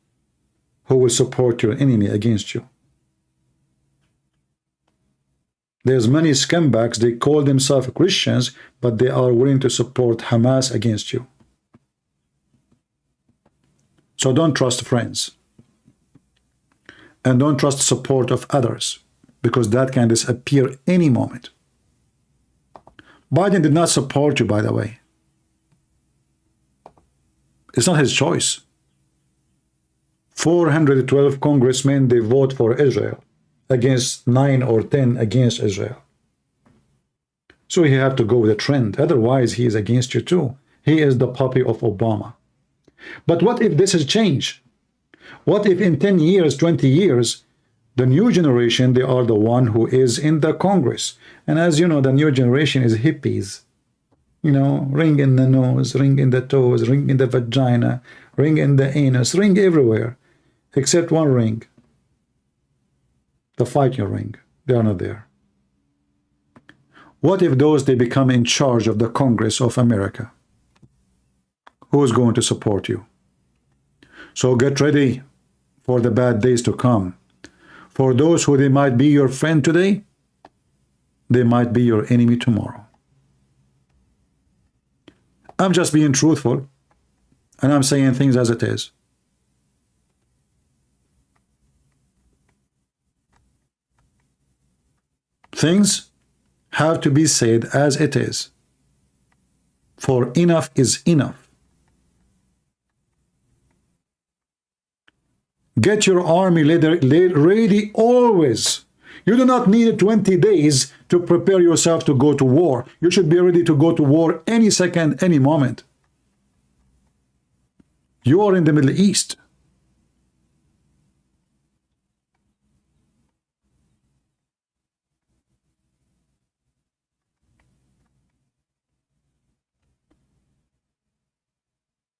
who will support your enemy against you. There's many scumbags, they call themselves Christians, but they are willing to support Hamas against you. So don't trust friends. And don't trust support of others, because that can disappear any moment. Biden did not support you, by the way. It's not his choice. 412 congressmen, they vote for Israel against 9 or 10 against Israel. So you have to go with the trend. Otherwise, he is against you too. He is the puppy of Obama. But what if this has changed? What if in 10 years, 20 years, the new generation, they are the one who is in the Congress? And as you know, the new generation is hippies. You know, ring in the nose, ring in the toes, ring in the vagina, ring in the anus, ring everywhere, except one ring. The fighting ring. They are not there. What if those, they become in charge of the Congress of America? Who is going to support you? So get ready for the bad days to come. For those who they might be your friend today, they might be your enemy tomorrow. I'm just being truthful, and I'm saying things as it is. Things have to be said as it is. For enough is enough. Get your army ready always. You do not need 20 days to prepare yourself to go to war. You should be ready to go to war any second, any moment. You are in the Middle East.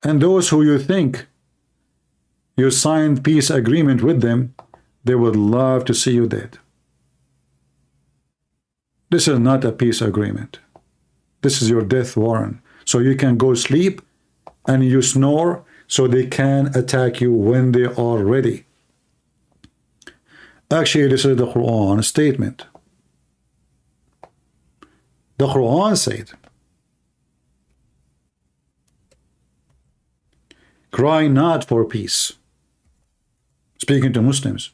And those who you think you signed peace agreement with them, they would love to see you dead. This is not a peace agreement. This is your death warrant. So you can go sleep and you snore so they can attack you when they are ready. Actually, this is the Quran statement. The Quran said, cry not for peace. Speaking to Muslims.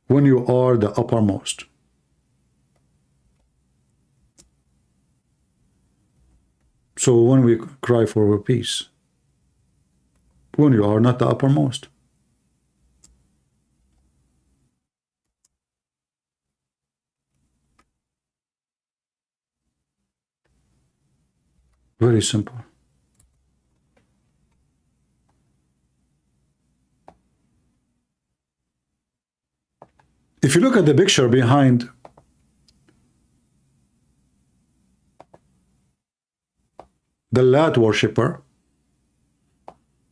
When you are the uppermost. So when we cry for peace, when you are not the uppermost. Very simple. If you look at the picture behind the Lat worshipper,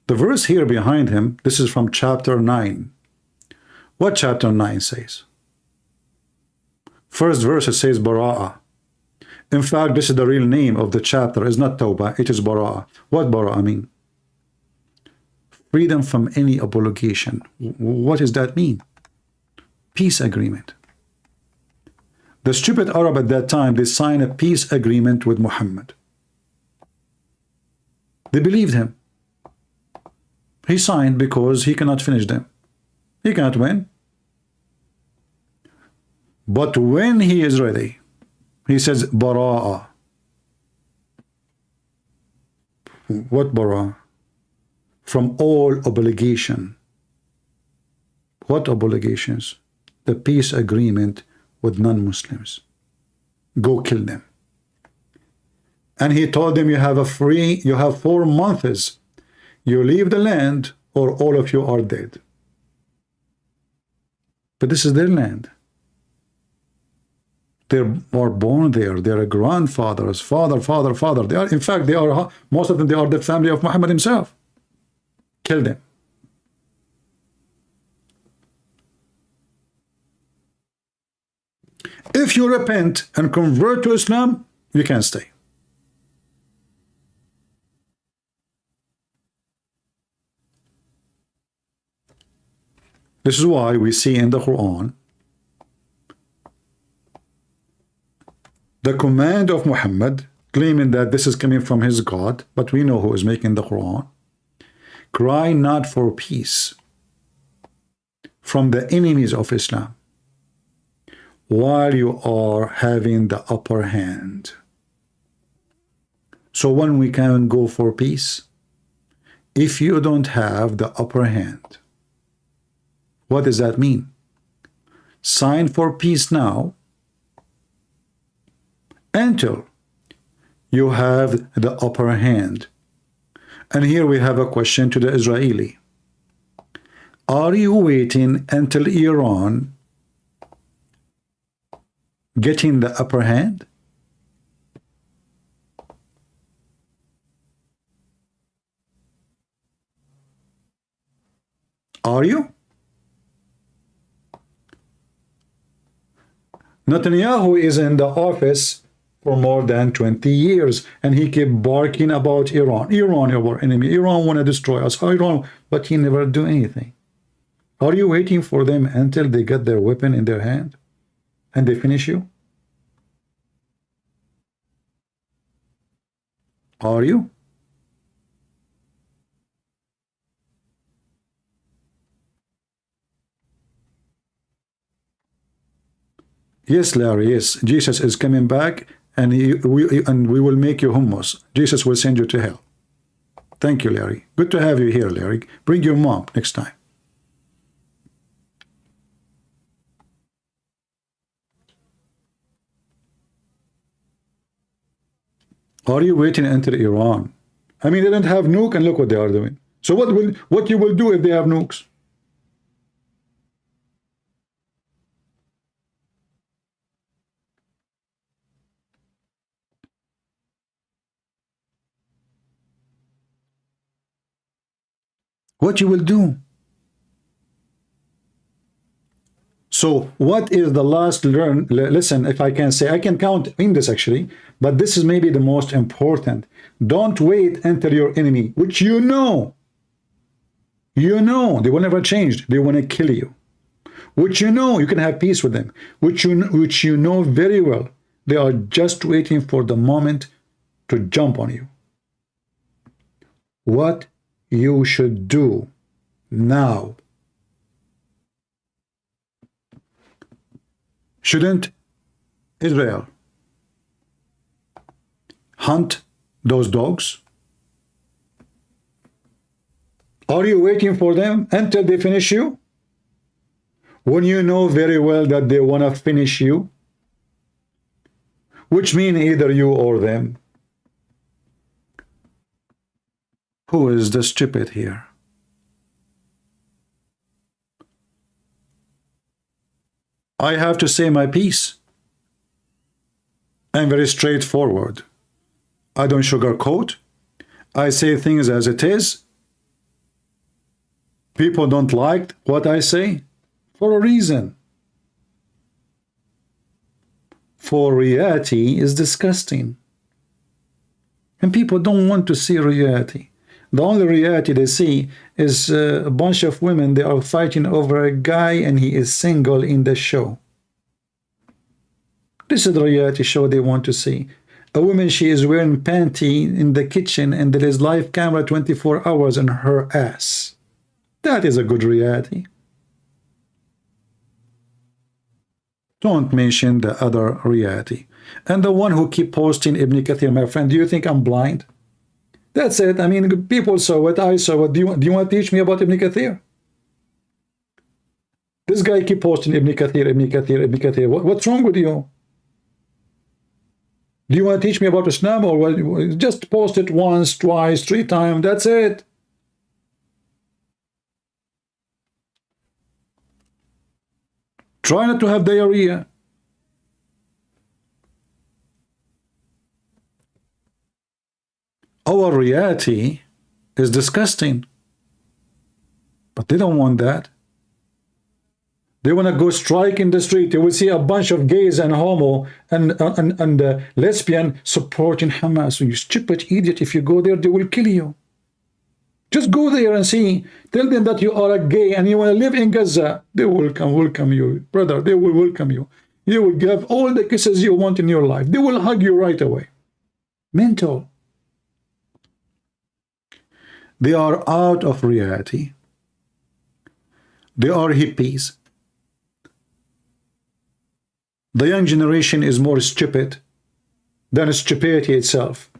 the verse here behind him, this is from chapter 9. What chapter 9 says? First verse, it says Bara'ah. In fact, this is the real name of the chapter. It's not Tawbah, it is Bara'ah. What Bara'ah mean? Freedom from any obligation. What does that mean? Peace agreement. The stupid Arab at that time, they signed a peace agreement with Muhammad. They believed him. He signed because he cannot finish them. He cannot win. But when he is ready, he says, Bara'ah. What Bara'ah? From all obligation. What obligations? The peace agreement with non-Muslims. Go kill them. And he told them, you have 4 months. You leave the land or all of you are dead. But this is their land. They are born there. They are grandfathers, father. They are, in fact, they are, most of them, they are the family of Muhammad himself. Kill them. If you repent and convert to Islam, you can stay. This is why we see in the Quran the command of Muhammad, claiming that this is coming from his God, but we know who is making the Quran. Cry not for peace from the enemies of Islam while you are having the upper hand. So when we can go for peace, if you don't have the upper hand. What does that mean? Sign for peace now until you have the upper hand. And here we have a question to the Israeli. Are you waiting until Iran getting the upper hand? Are you? Netanyahu is in the office for more than 20 years, and he kept barking about Iran. Iran, our enemy. Iran want to destroy us. Iran, but he never do anything. Are you waiting for them until they get their weapon in their hand and they finish you? Are you? Yes, Larry, yes. Jesus is coming back, and we will make you hummus. Jesus will send you to hell. Thank you, Larry. Good to have you here, Larry. Bring your mom next time. Are you waiting until Iran? I mean, they don't have nuke, and look what they are doing. So what you will do if they have nukes? What you will do? So what is the last listen, if I can say, I can count in this actually, but this is maybe the most important. Don't wait until your enemy, which you know they will never change. They want to kill you. Which you know you can have peace with them. Which you know very well. They are just waiting for the moment to jump on you. What you should do now. Shouldn't Israel hunt those dogs? Are you waiting for them until they finish you? When you know very well that they want to finish you? Which means either you or them. Who is the stupid here? I have to say my piece. I'm very straightforward. I don't sugarcoat. I say things as it is. People don't like what I say for a reason. For reality is disgusting. And people don't want to see reality. The only reality they see is a bunch of women. They are fighting over a guy and he is single in the show. This is the reality show they want to see. A woman, she is wearing panty in the kitchen and there is live camera 24 hours on her ass. That is a good reality. Don't mention the other reality. And the one who keep posting Ibn Kathir, my friend, do you think I'm blind? That's it. I mean, people saw it, I saw it. Do you want to teach me about Ibn Kathir? This guy keep posting Ibn Kathir, Ibn Kathir, Ibn Kathir. What's wrong with you? Do you want to teach me about Islam, or what? Just post it once, twice, 3 times, that's it. Try not to have diarrhea. Our reality is disgusting. But they don't want that. They want to go strike in the street. They will see a bunch of gays and homo and lesbian supporting Hamas. So you stupid idiot, if you go there, they will kill you. Just go there and see. Tell them that you are a gay and you want to live in Gaza. They will welcome you, brother. They will welcome you. You will give all the kisses you want in your life. They will hug you right away. Mental. They are out of reality. They are hippies. The young generation is more stupid than stupidity itself.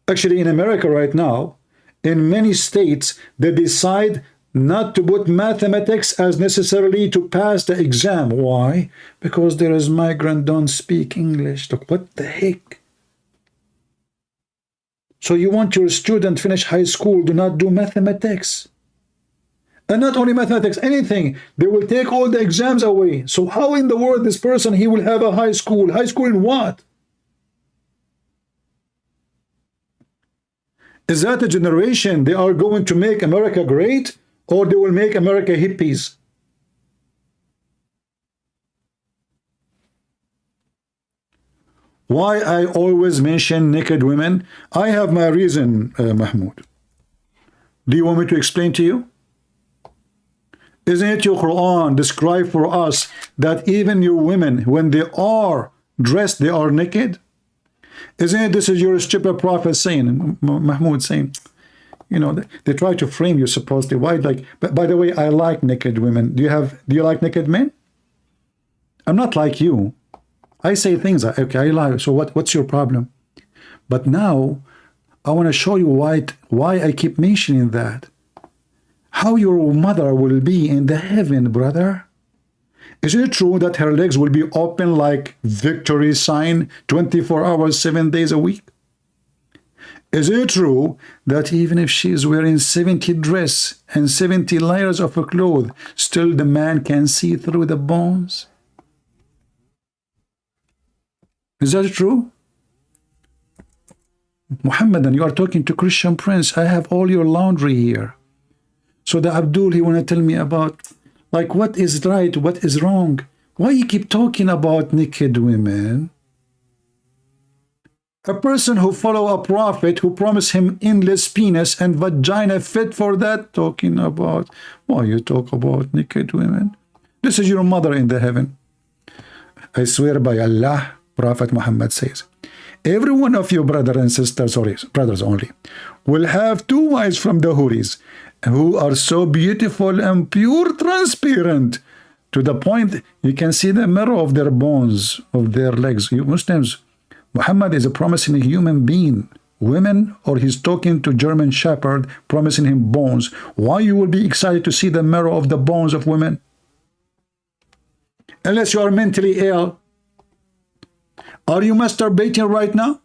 Actually, in America right now, in many states, they decide not to put mathematics as necessarily to pass the exam. Why? Because there is migrant don't speak English. Look, what the heck? So you want your student finish high school, do not do mathematics. And not only mathematics, anything. They will take all the exams away. So how in the world this person, he will have a high school? High school in what? Is that a generation they are going to make America great? Or they will make America hippies? Why I always mention naked women? I have my reason, Mahmoud. Do you want me to explain to you? Isn't it your Quran describe for us that even your women, when they are dressed, they are naked? Isn't it this is your stupid prophet saying, Mahmoud saying, you know, they try to frame you supposedly. Why? Like, but by the way, I like naked women. Do you like naked men? I'm not like you. I say things, okay, I lie. So what's your problem? But now I want to show you why I keep mentioning that. How your mother will be in the heaven, brother. Is it true that her legs will be open like victory sign 24 hours, 7 days a week? Is it true that even if she is wearing 70 dress and 70 layers of clothes, still the man can see through the bones? Is that true? Muhammadan, you are talking to Christian Prince. I have all your laundry here. So the Abdul, he want to tell me about, like, what is right, what is wrong. Why you keep talking about naked women? A person who follow a prophet who promised him endless penis and vagina fit for that, talking about, why you talk about naked women? This is your mother in the heaven. I swear by Allah, Prophet Muhammad says, every one of you brothers and sisters, sorry, brothers only, will have 2 wives from the Houris, who are so beautiful and pure transparent, to the point you can see the marrow of their bones, of their legs. You Muslims, Muhammad is promising a human being women, or he's talking to German shepherd promising him bones. Why you will be excited to see the marrow of the bones of women? Unless you are mentally ill. Are you masturbating right now,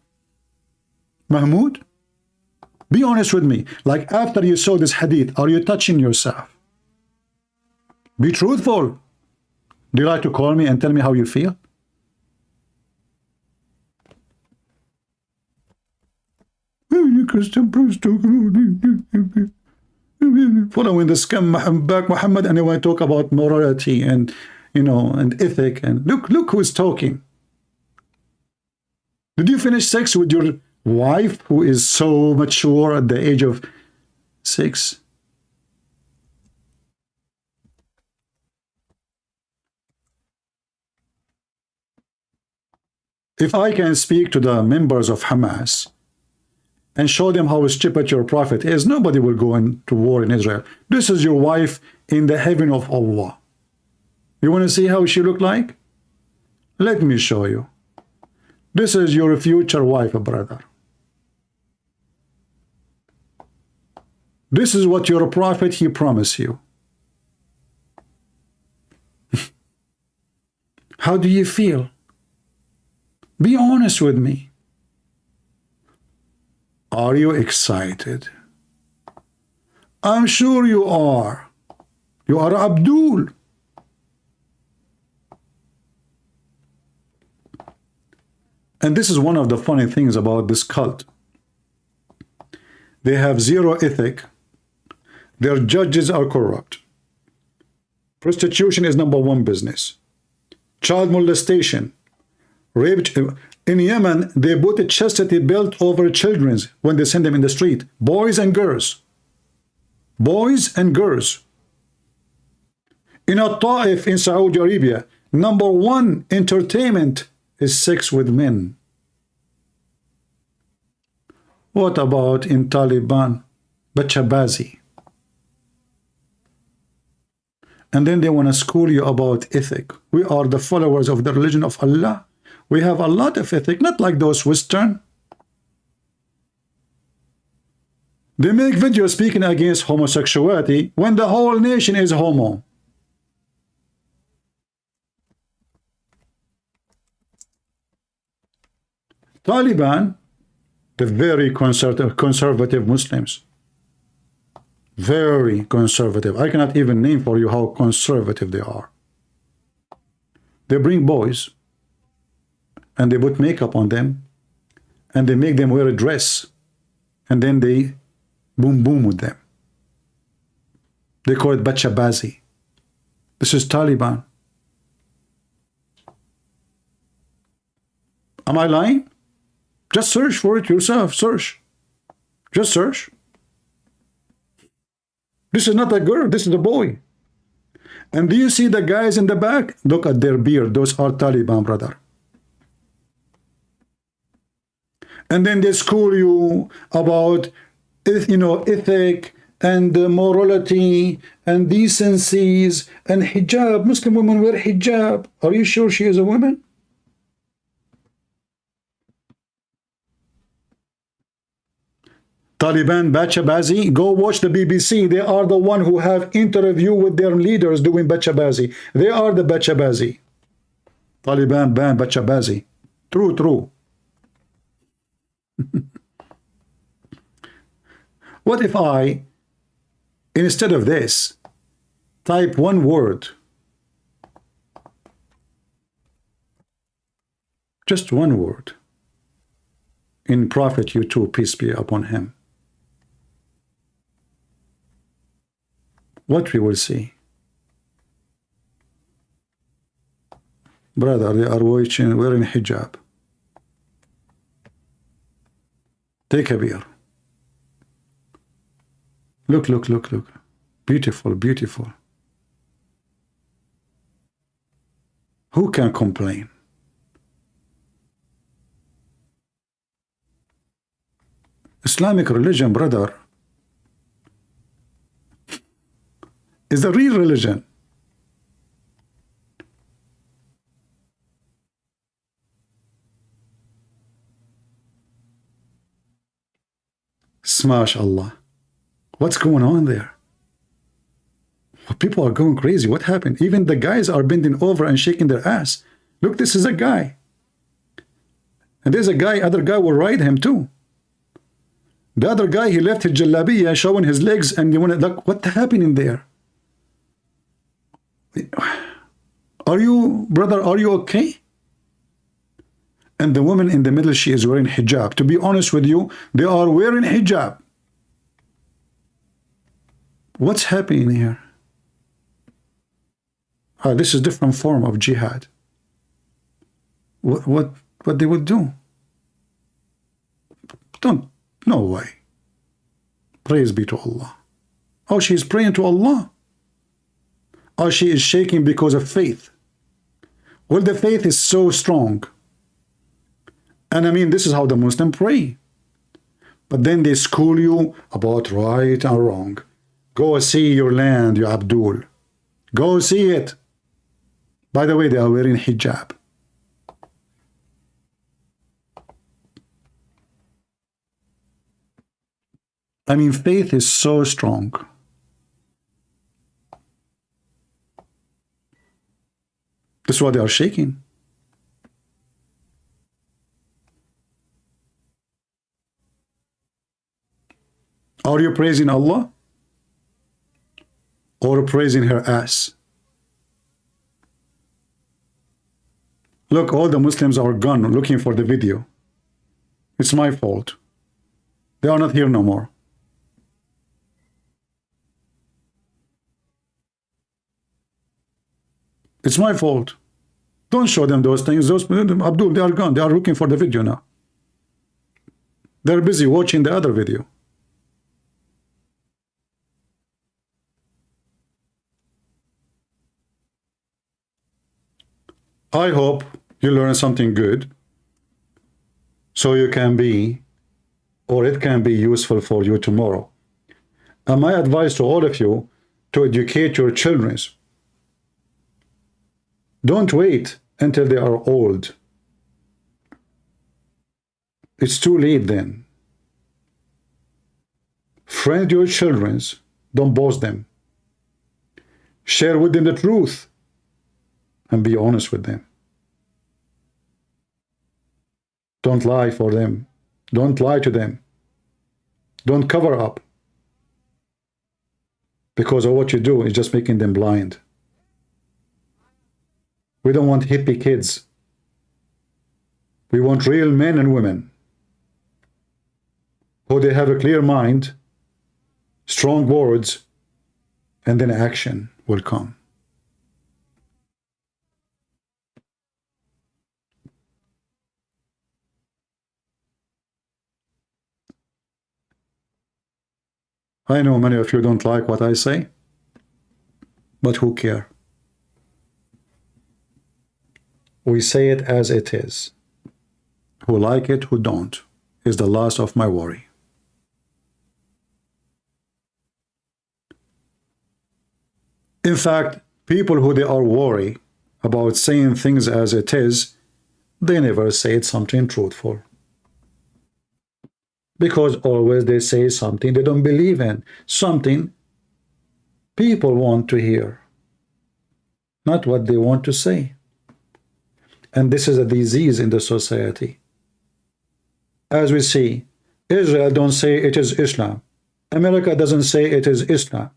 Mahmoud? Be honest with me. Like, after you saw this hadith, are you touching yourself? Be truthful. Do you like to call me and tell me how you feel? Christian Prince following the scam back Muhammad, and they want to talk about morality and, you know, and ethic, and look who's talking. Did you finish sex with your wife who is so mature at the age of 6? If I can speak to the members of Hamas and show them how stupid your prophet is, nobody will go into war in Israel. This is your wife in the heaven of Allah. You want to see how she looked like? Let me show you. This is your future wife, brother. This is what your prophet, he promised you. How do you feel? Be honest with me. Are you excited? I'm sure you are. You are Abdul. And this is one of the funny things about this cult. They have zero ethic. Their judges are corrupt. Prostitution is #1 business. Child molestation. Rape. In Yemen, they put a chastity belt over children when they send them in the street. Boys and girls. Boys and girls. In Taif in Saudi Arabia, #1 entertainment is sex with men. What about in Taliban? Bachabazi. And then they want to school you about ethic. We are the followers of the religion of Allah. We have a lot of ethic, not like those Western. They make videos speaking against homosexuality when the whole nation is homo. Taliban, the very conservative Muslims. Very conservative. I cannot even name for you how conservative they are. They bring boys and they put makeup on them and they make them wear a dress and then they boom boom with them. They call it bachabazi. This is Taliban. Am I lying? Just search for it yourself. Search. Just search. This is not a girl. This is a boy. And do you see the guys in the back? Look at their beard. Those are Taliban, brother. And then they school you about, you know, ethic and morality and decencies and hijab. Muslim women wear hijab. Are you sure she is a woman? Taliban bachabazi, go watch the BBC. They are the one who have interview with their leaders doing bachabazi. They are the bachabazi. Taliban ban bachabazi. True, true. What if I, instead of this, type one word, just one word, in Prophet YouTube, peace be upon him? What we will see? Brother, they are wearing hijab. Take a beer. Look, look, look, look. Beautiful, beautiful. Who can complain? Islamic religion, brother, is the real religion. Smash Allah. What's going on there? People are going crazy. What happened? Even the guys are bending over and shaking their ass. Look, this is a guy. And there's a guy, other guy will ride him too. The other guy, he left his jalabiya showing his legs, and you want to look, what's happening there? Are you, brother, are you okay? And the woman in the middle, she is wearing hijab. To be honest with you, they are wearing hijab. What's happening here? This is a different form of jihad. What they would do? No way. Praise be to Allah. Oh, she is praying to Allah. Oh, she is shaking because of faith. Well, the faith is so strong. And I mean, this is how the Muslims pray. But then they school you about right and wrong. Go see your land, you Abdul. Go see it. By the way, they are wearing hijab. I mean, faith is so strong. That's why they are shaking. Are you praising Allah? Or praising her ass? Look, all the Muslims are gone looking for the video. It's my fault. They are not here no more. It's my fault. Don't show them those things. Those Abdul, they are gone. They are looking for the video now. They're busy watching the other video. I hope you learn something good so you can be, or it can be useful for you tomorrow. And my advice to all of you, to educate your children. Don't wait until they are old. It's too late then. Friend your children, don't boast them. Share with them the truth and be honest with them. Don't lie for them. Don't lie to them. Don't cover up. Because of what you do is just making them blind. We don't want hippie kids. We want real men and women who they have a clear mind, strong words, and then action will come. I know many of you don't like what I say, but who care? We say it as it is. Who like it, who don't, is the last of my worry. In fact, people who they are worried about saying things as it is, they never say something truthful. Because always they say something they don't believe in, something people want to hear, not what they want to say. And this is a disease in the society. As we see, Israel don't say it is Islam. America doesn't say it is Islam.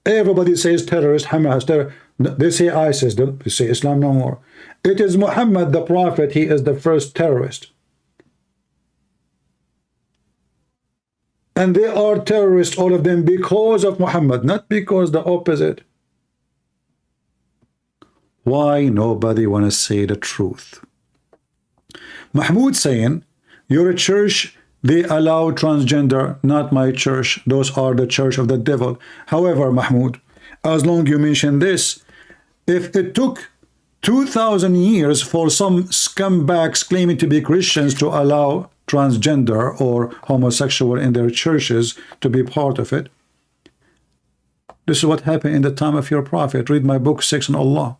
Everybody says terrorist, Hamas, they say ISIS, they say Islam no more. It is Muhammad the Prophet, he is the first terrorist. And they are terrorists, all of them, because of Muhammad, not because the opposite. Why nobody want to say the truth? Mahmoud saying, you're a church, they allow transgender, not my church. Those are the church of the devil. However, Mahmoud, as long as you mention this, if it took 2,000 years for some scumbags claiming to be Christians to allow transgender or homosexual in their churches to be part of it, this is what happened in the time of your prophet. Read my book 6 on Allah.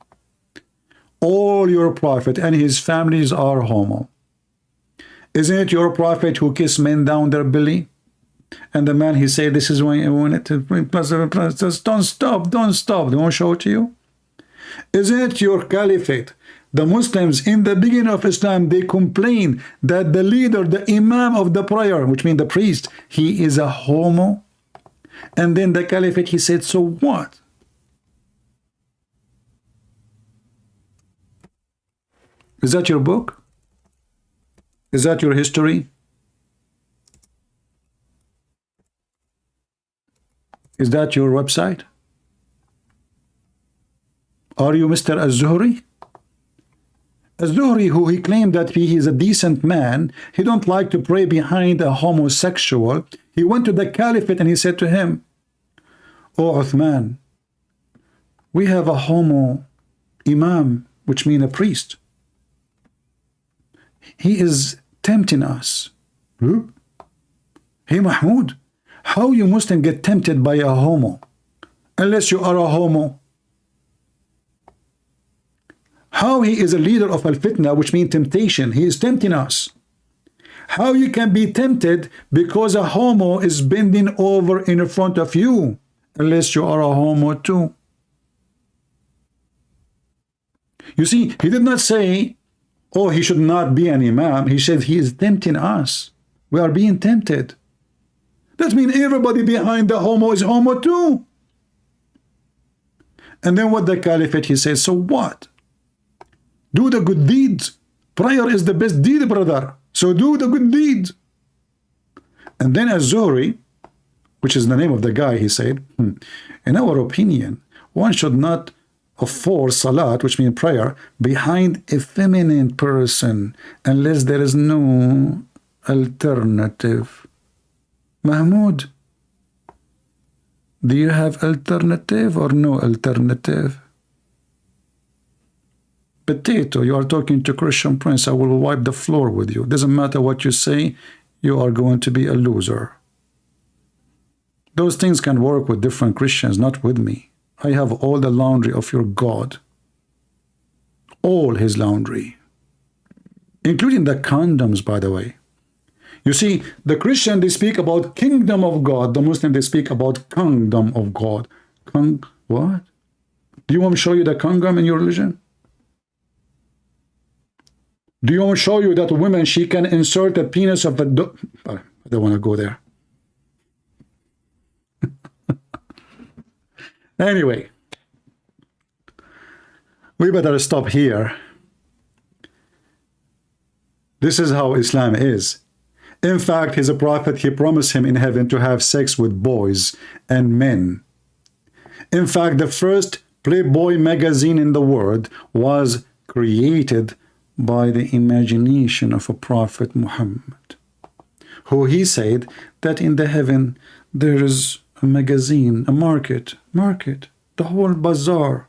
All your prophet and his families are homo. Isn't it your prophet who kissed men down their belly? And the man, he said, this is when it don't stop. They won't show it to you. Isn't it your caliphate? The Muslims in the beginning of Islam, they complain that the leader, the imam of the prayer, which means the priest, he is a homo. And then the caliphate, he said, so what? Is that your book? Is that your history? Is that your website? Are you Mr. Az-Zuhri? Az-Zuhri, who he claimed that he is a decent man, he don't like to pray behind a homosexual. He went to the caliphate and he said to him, "Oh Uthman, we have a homo imam, which means a priest. He is tempting us." Hey Mahmoud, how you Muslim get tempted by a homo? Unless you are a homo. How he is a leader of al-fitna, which means temptation. He is tempting us. How you can be tempted because a homo is bending over in front of you, unless you are a homo too. You see, he did not say, oh, he should not be an imam. He said he is tempting us. We are being tempted. That means everybody behind the homo is homo too. And then what the caliphate, he says, so what? Do the good deeds. Prayer is the best deed, brother. So do the good deeds. And then Az-Zuhri, which is the name of the guy, he said, in our opinion, one should not force salat, which means prayer, behind a feminine person unless there is no alternative. Mahmoud, do you have alternative or no alternative? Potato, you are talking to Christian Prince. I will wipe the floor with you. Doesn't matter what you say, you are going to be a loser. Those things can work with different Christians, not with me. I have all the laundry of your God. All his laundry. Including the condoms, by the way. You see, the Christian, they speak about kingdom of God. The Muslim, they speak about kingdom of God. What? Do you want me to show you the kingdom in your religion? Do you want to show you that a woman, she can insert a penis of a dog? I don't want to go there. Anyway, we better stop here. This is how Islam is. In fact, his prophet, he promised him in heaven to have sex with boys and men. In fact, the first Playboy magazine in the world was created by the imagination of a prophet Muhammad, who he said that in the heaven there is a magazine, a market, the whole bazaar.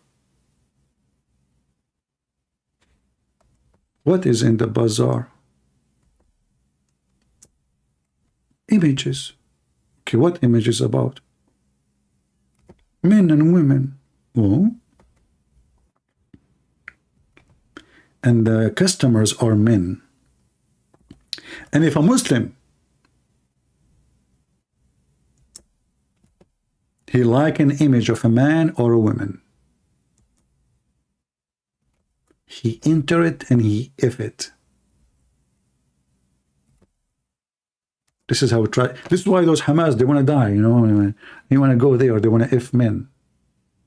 What is in the bazaar? Images. Okay, what images about? Men and women. Oh. And the customers are men. And if a Muslim, he like an image of a man or a woman, he enter it and he if it. This is how it try. This is why those Hamas, they want to die, you know. They want to go there. They want to if men.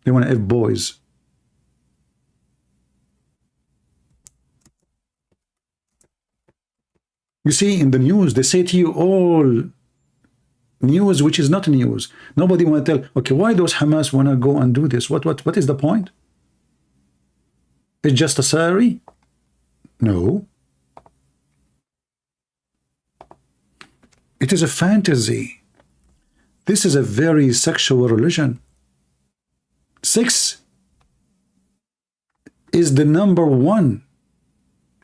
They want to if boys. You see, in the news, they say to you all news which is not news. Nobody want to tell, okay, why those Hamas want to go and do this? What is the point? It's just a salary? No. It is a fantasy. This is a very sexual religion. Sex is the #1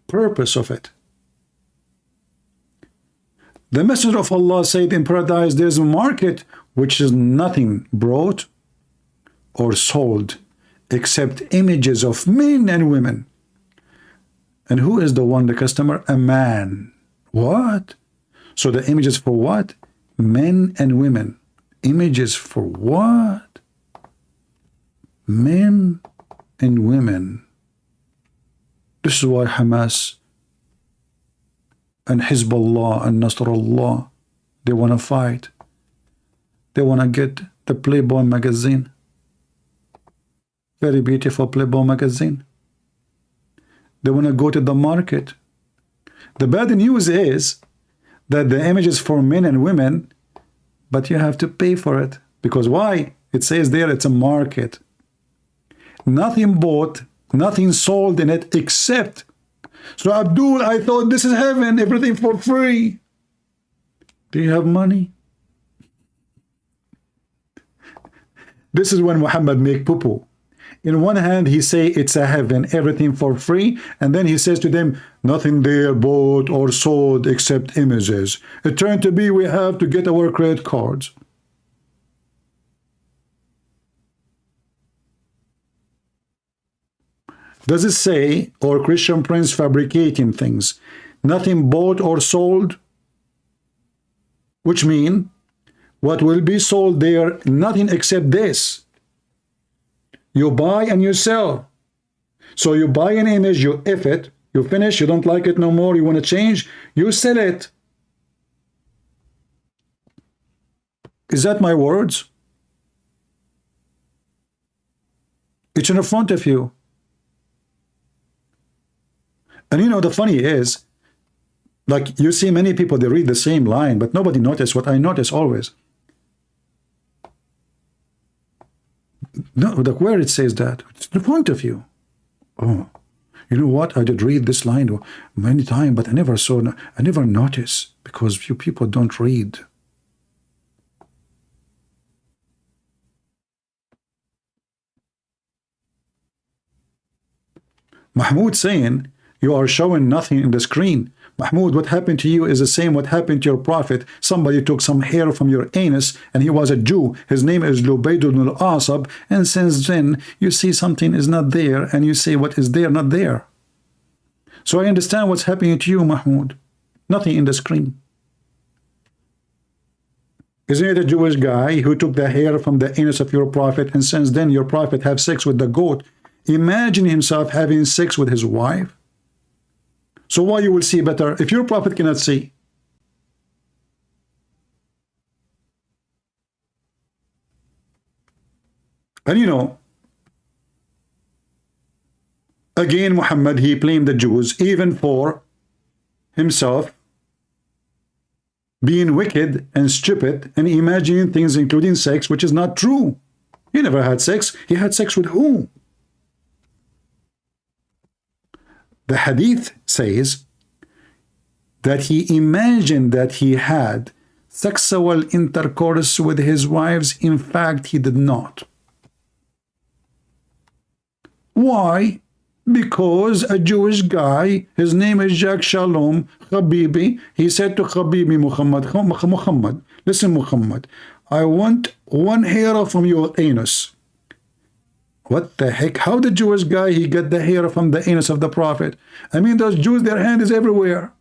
purpose of it. The Messenger of Allah said in paradise there's a market which is nothing brought or sold except images of men and women. And who is the one, the customer? A man. What? So the images for what? Men and women. Images for what? Men and women. This is why Hamas and Hezbollah and Nasrallah, they want to fight. They want to get the Playboy magazine. Very beautiful Playboy magazine. They want to go to the market. The bad news is that the image is for men and women, but you have to pay for it. Because why? It says there it's a market. Nothing bought, nothing sold in it except. So Abdul, I thought this is heaven, everything for free. Do you have money? This is when Muhammad make poo-poo. In one hand, he say it's a heaven, everything for free. And then he says to them, nothing there bought or sold except images. It turned to be we have to get our credit cards. Does it say, or Christian prince fabricating things, nothing bought or sold? Which mean, what will be sold there, nothing except this. You buy and you sell. So you buy an image, you if it, you finish, you don't like it no more, you want to change, you sell it. Is that my words? It's in front of you. And you know, the funny is, like you see many people, they read the same line, but nobody notice what I notice always. No, like where it says that, it's the point of view. Oh, you know what? I did read this line many times, but I never notice because you people don't read. Mahmoud saying, you are showing nothing in the screen. Mahmoud, what happened to you is the same what happened to your prophet. Somebody took some hair from your anus, and he was a Jew. His name is Lubayd ibn al-Asab, and since then, you see something is not there, and you say what is there, not there. So I understand what's happening to you, Mahmoud. Nothing in the screen. Isn't it a Jewish guy who took the hair from the anus of your prophet, and since then your prophet have sex with the goat? Imagine himself having sex with his wife. So why you will see better if your prophet cannot see? And you know, again, Muhammad, he blamed the Jews even for himself being wicked and stupid and imagining things including sex, which is not true. He never had sex. He had sex with who? The hadith says that he imagined that he had sexual intercourse with his wives. In fact, he did not. Why? Because a Jewish guy, his name is Jack Shalom, Habibi, he said to Habibi Muhammad, listen Muhammad, I want one hair from your anus. What the heck? How the Jewish guy, he get the hair from the anus of the prophet? I mean, those Jews, their hand is everywhere.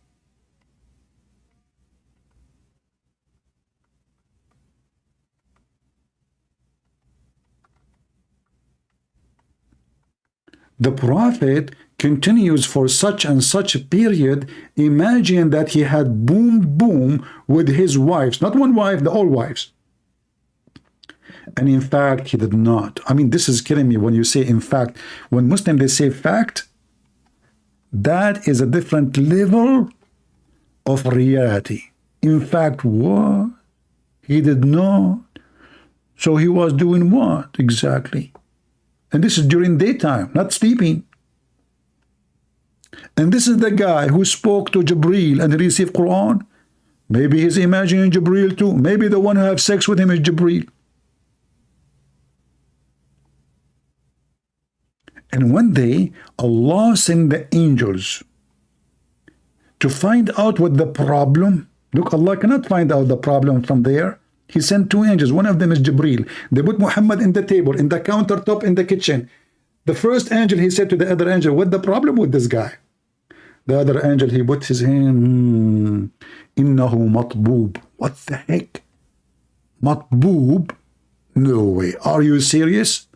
The prophet continues for such and such a period. Imagine that he had boom with his wives, not one wife, the all wives. And in fact, he did not. I mean, this is killing me when you say in fact. When Muslims, they say fact, that is a different level of reality. In fact, what? He did not. So he was doing what exactly? And this is during daytime, not sleeping. And this is the guy who spoke to Jibreel and received Quran. Maybe he's imagining Jibreel too. Maybe the one who have sex with him is Jibreel. And one day, Allah sent the angels to find out what the problem. Look, Allah cannot find out the problem from there. He sent two angels. One of them is Jibreel. They put Muhammad in the table, in the countertop, in the kitchen. The first angel, he said to the other angel, what's the problem with this guy? The other angel, he put his hand, Innahu matboob. What the heck? Matboob? No way. Are you serious?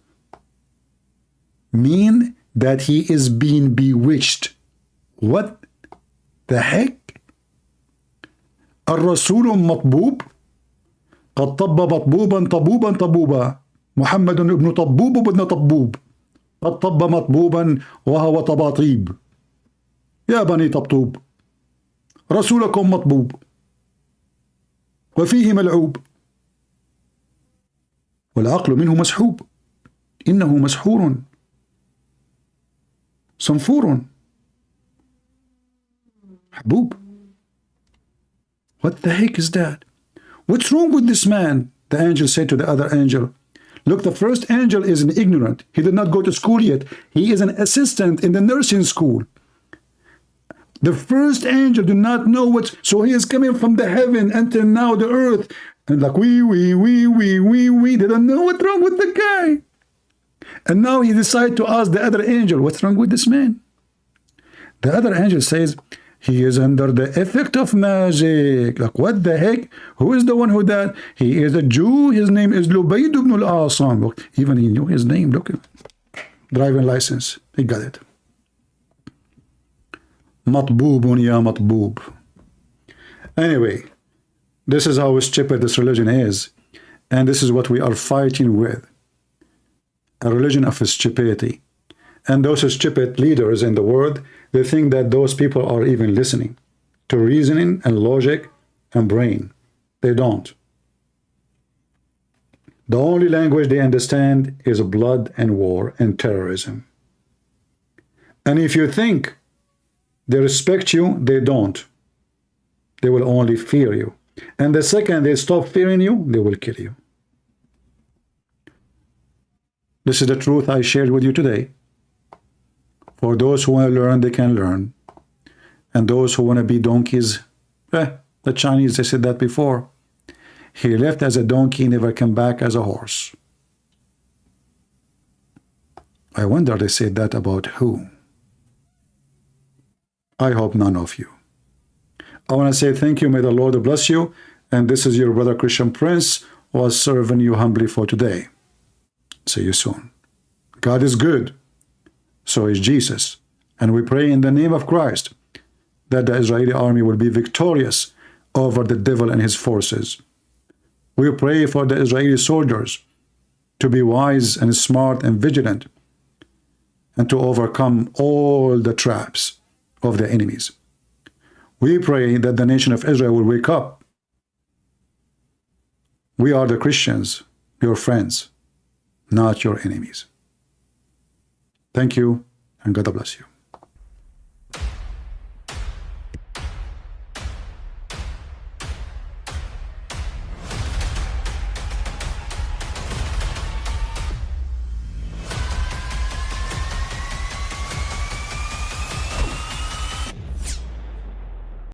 Mean that he is being bewitched. What the heck? الرسول مطبوب قد طب مطبوبا طبوبا طبوبا محمد ابن طبوب وابن طبوب قد طب مطبوبا وهو طباطيب يا بني طبطوب رسولكم مطبوب وفيه ملعوب والعقل منه مسحوب إنه مسحور صنفور حبوب. What the heck is that? What's wrong with this man? The angel said to the other angel, look, the first angel is an ignorant. He did not go to school yet. He is an assistant in the nursing school. The first angel did not know what, so he is coming from the heaven until now the earth. And like, we, they don't know what's wrong with the guy. And now he decided to ask the other angel, what's wrong with this man? The other angel says, he is under the effect of magic. Like, what the heck? Who is the one who that? He is a Jew. His name is Lubayd ibn al-Asam. Even he knew his name. Look, driving license. He got it. Matboobun ya matboob. Anyway, this is how stupid this religion is. And this is what we are fighting with. A religion of stupidity. And those stupid leaders in the world, they think that those people are even listening to reasoning and logic and brain. They don't. The only language they understand is blood and war and terrorism. And if you think they respect you, they don't. They will only fear you. And the second they stop fearing you, they will kill you. This is the truth I shared with you today. For those who want to learn, they can learn. And those who want to be donkeys, the Chinese, they said that before. He left as a donkey, never came back as a horse. I wonder they said that about who? I hope none of you. I want to say thank you. May the Lord bless you. And this is your brother Christian Prince, was serving you humbly for today. See you soon. God is good. So is Jesus. And we pray in the name of Christ that the Israeli army will be victorious over the devil and his forces. We pray for the Israeli soldiers to be wise and smart and vigilant, and to overcome all the traps of the enemies. We pray that the nation of Israel will wake up. We are the Christians, your friends, not your enemies. Thank you, and God bless you.